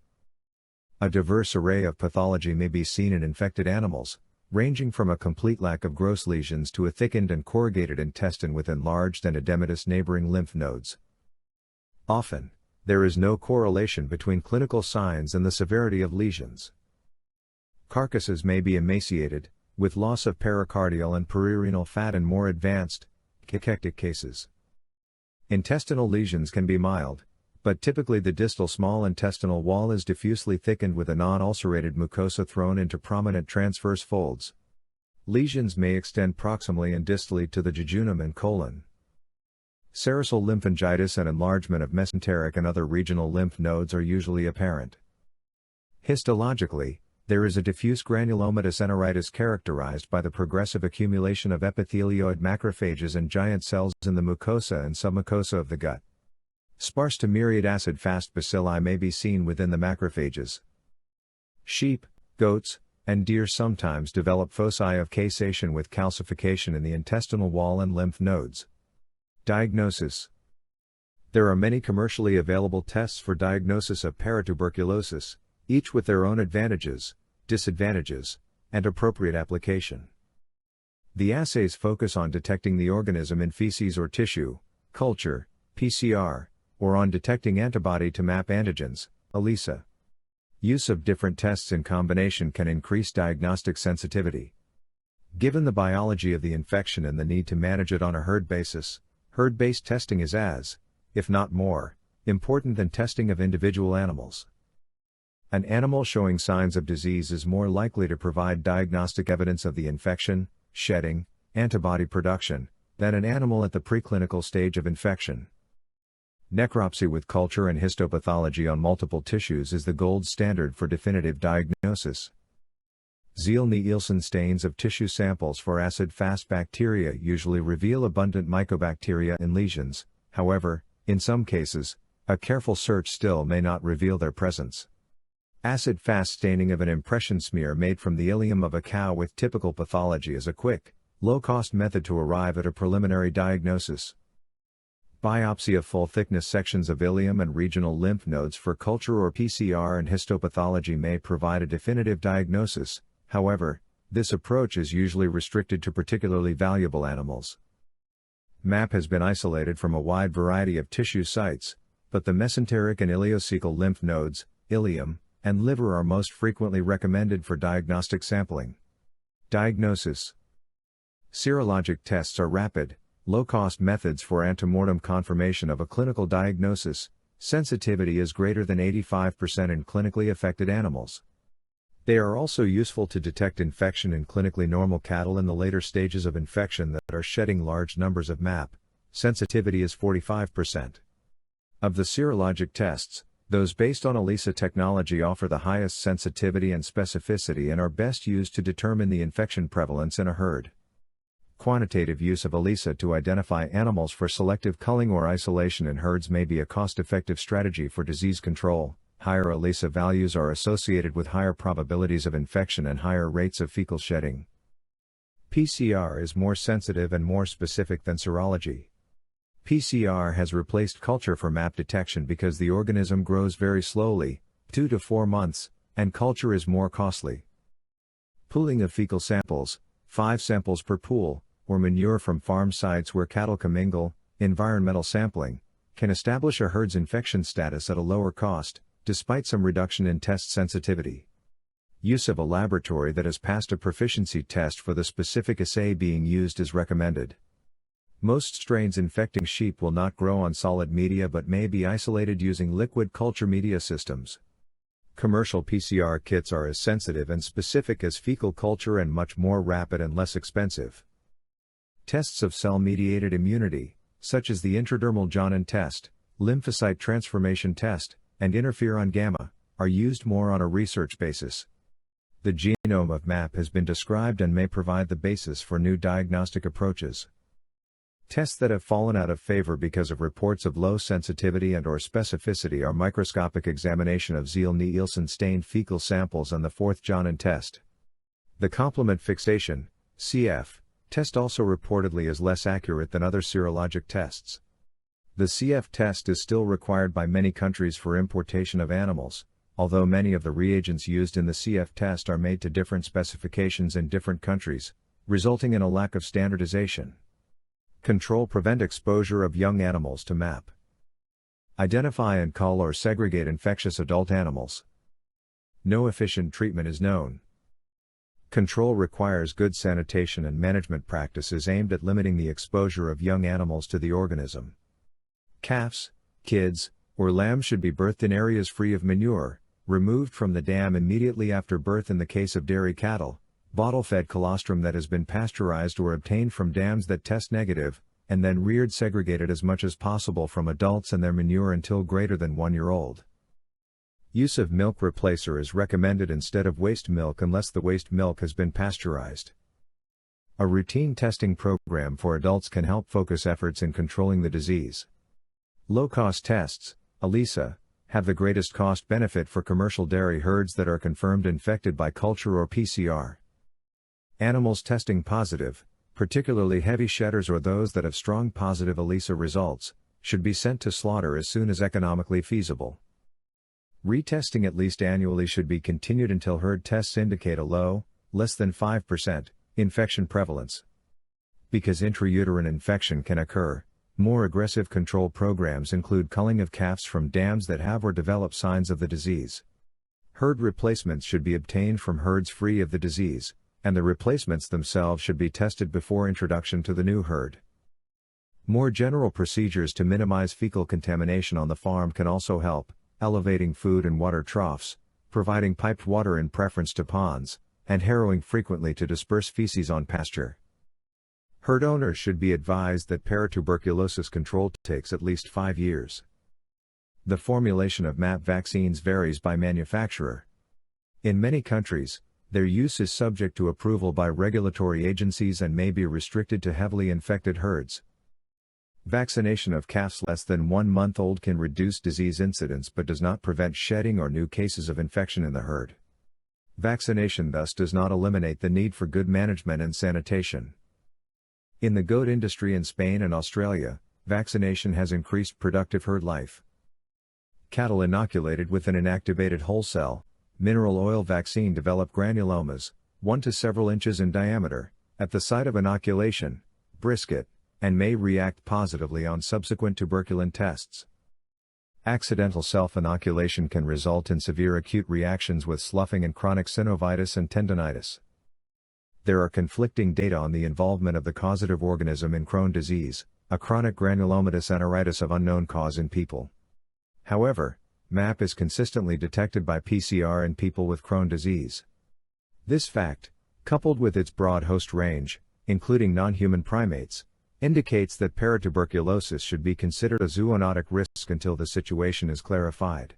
A diverse array of pathology may be seen in infected animals, ranging from a complete lack of gross lesions to a thickened and corrugated intestine with enlarged and edematous neighboring lymph nodes. Often, there is no correlation between clinical signs and the severity of lesions. Carcasses may be emaciated, with loss of pericardial and perirenal fat in more advanced, cachectic cases. Intestinal lesions can be mild, but typically the distal small intestinal wall is diffusely thickened with a non-ulcerated mucosa thrown into prominent transverse folds. Lesions may extend proximally and distally to the jejunum and colon. Serosal lymphangitis and enlargement of mesenteric and other regional lymph nodes are usually apparent. Histologically, there is a diffuse granulomatous enteritis characterized by the progressive accumulation of epithelioid macrophages and giant cells in the mucosa and submucosa of the gut. Sparse to myriad ACID-FAST bacilli may be seen within the macrophages. Sheep, goats, and deer sometimes develop foci of caseation with calcification in the intestinal wall and lymph nodes. Diagnosis. There are many commercially available tests for diagnosis of paratuberculosis, each with their own advantages, disadvantages, and appropriate application. The assays focus on detecting the organism in feces or tissue, culture, PCR, or on detecting antibody to MAP antigens, ELISA. Use of different tests in combination can increase diagnostic sensitivity. Given the biology of the infection and the need to manage it on a herd basis, herd-based testing is as, if not more, important than testing of individual animals. An animal showing signs of disease is more likely to provide diagnostic evidence of the infection, shedding, antibody production, than an animal at the preclinical stage of infection. Necropsy with culture and histopathology on multiple tissues is the gold standard for definitive diagnosis. Ziehl-Neilson stains of tissue samples for acid-fast bacteria usually reveal abundant mycobacteria in lesions. However, in some cases, a careful search still may not reveal their presence. Acid-fast staining of an impression smear made from the ileum of a cow with typical pathology is a quick, low-cost method to arrive at a preliminary diagnosis. Biopsy of full-thickness sections of ileum and regional lymph nodes for culture or PCR and histopathology may provide a definitive diagnosis. However, this approach is usually restricted to particularly valuable animals. MAP has been isolated from a wide variety of tissue sites, but the mesenteric and ileocecal lymph nodes, ileum, and liver are most frequently recommended for diagnostic sampling. Diagnosis. Serologic tests are rapid, low-cost methods for antemortem confirmation of a clinical diagnosis. Sensitivity is greater than 85% in clinically affected animals. They are also useful to detect infection in clinically normal cattle in the later stages of infection that are shedding large numbers of MAP. Sensitivity is 45%. Of the serologic tests, those based on ELISA technology offer the highest sensitivity and specificity and are best used to determine the infection prevalence in a herd. Quantitative use of ELISA to identify animals for selective culling or isolation in herds may be a cost-effective strategy for disease control. Higher ELISA values are associated with higher probabilities of infection and higher rates of fecal shedding. PCR is more sensitive and more specific than serology. PCR has replaced culture for MAP detection because the organism grows very slowly, 2 to 4 months, and culture is more costly. Pooling of fecal samples, 5 samples per pool, or manure from farm sites where cattle commingle, environmental sampling, can establish a herd's infection status at a lower cost, despite some reduction in test sensitivity. Use of a laboratory that has passed a proficiency test for the specific assay being used is recommended. Most strains infecting sheep will not grow on solid media but may be isolated using liquid culture media systems. Commercial PCR kits are as sensitive and specific as fecal culture and much more rapid and less expensive. Tests of cell-mediated immunity, such as the intradermal Janin test, lymphocyte transformation test, and interferon gamma, are used more on a research basis. The genome of MAP has been described and may provide the basis for new diagnostic approaches. Tests that have fallen out of favor because of reports of low sensitivity and/or specificity are microscopic examination of Ziehl-Neilson stained fecal samples and the fourth Janin test. The complement fixation, CF, test also reportedly is less accurate than other serologic tests. The CF test is still required by many countries for importation of animals, although many of the reagents used in the CF test are made to different specifications in different countries, resulting in a lack of standardization. Prevent exposure of young animals to MAP. Identify and cull or segregate infectious adult animals. No efficient treatment is known. Control requires good sanitation and management practices aimed at limiting the exposure of young animals to the organism. Calves, kids, or lambs should be birthed in areas free of manure, removed from the dam immediately after birth in the case of dairy cattle, bottle-fed colostrum that has been pasteurized or obtained from dams that test negative, and then reared segregated as much as possible from adults and their manure until greater than 1 year old. Use of milk replacer is recommended instead of waste milk unless the waste milk has been pasteurized. A routine testing program for adults can help focus efforts in controlling the disease. Low-cost tests, ELISA, have the greatest cost-benefit for commercial dairy herds that are confirmed infected by culture or PCR. Animals testing positive, particularly heavy shedders or those that have strong positive ELISA results, should be sent to slaughter as soon as economically feasible. Retesting at least annually should be continued until herd tests indicate a low, less than 5%, infection prevalence. Because intrauterine infection can occur, more aggressive control programs include culling of calves from dams that have or develop signs of the disease. Herd replacements should be obtained from herds free of the disease, and the replacements themselves should be tested before introduction to the new herd. More general procedures to minimize fecal contamination on the farm can also help, elevating food and water troughs, providing piped water in preference to ponds, and harrowing frequently to disperse feces on pasture. Herd owners should be advised that paratuberculosis control takes at least 5 years. The formulation of MAP vaccines varies by manufacturer. In many countries, Their use is subject to approval by regulatory agencies and may be restricted to heavily infected herds. Vaccination of calves less than 1 month old can reduce disease incidence but does not prevent shedding or new cases of infection in the herd. Vaccination thus does not eliminate the need for good management and sanitation. In the goat industry in Spain and Australia, vaccination has increased productive herd life. Cattle inoculated with an inactivated whole cell, mineral oil vaccine develop granulomas, 1 to several inches in diameter, at the site of inoculation, brisket, and may react positively on subsequent tuberculin tests. Accidental self-inoculation can result in severe acute reactions with sloughing and chronic synovitis and tendinitis. There are conflicting data on the involvement of the causative organism in Crohn's disease, a chronic granulomatous enteritis of unknown cause in people. However, MAP is consistently detected by PCR in people with Crohn's disease. This fact, coupled with its broad host range, including non-human primates, indicates that paratuberculosis should be considered a zoonotic risk until the situation is clarified.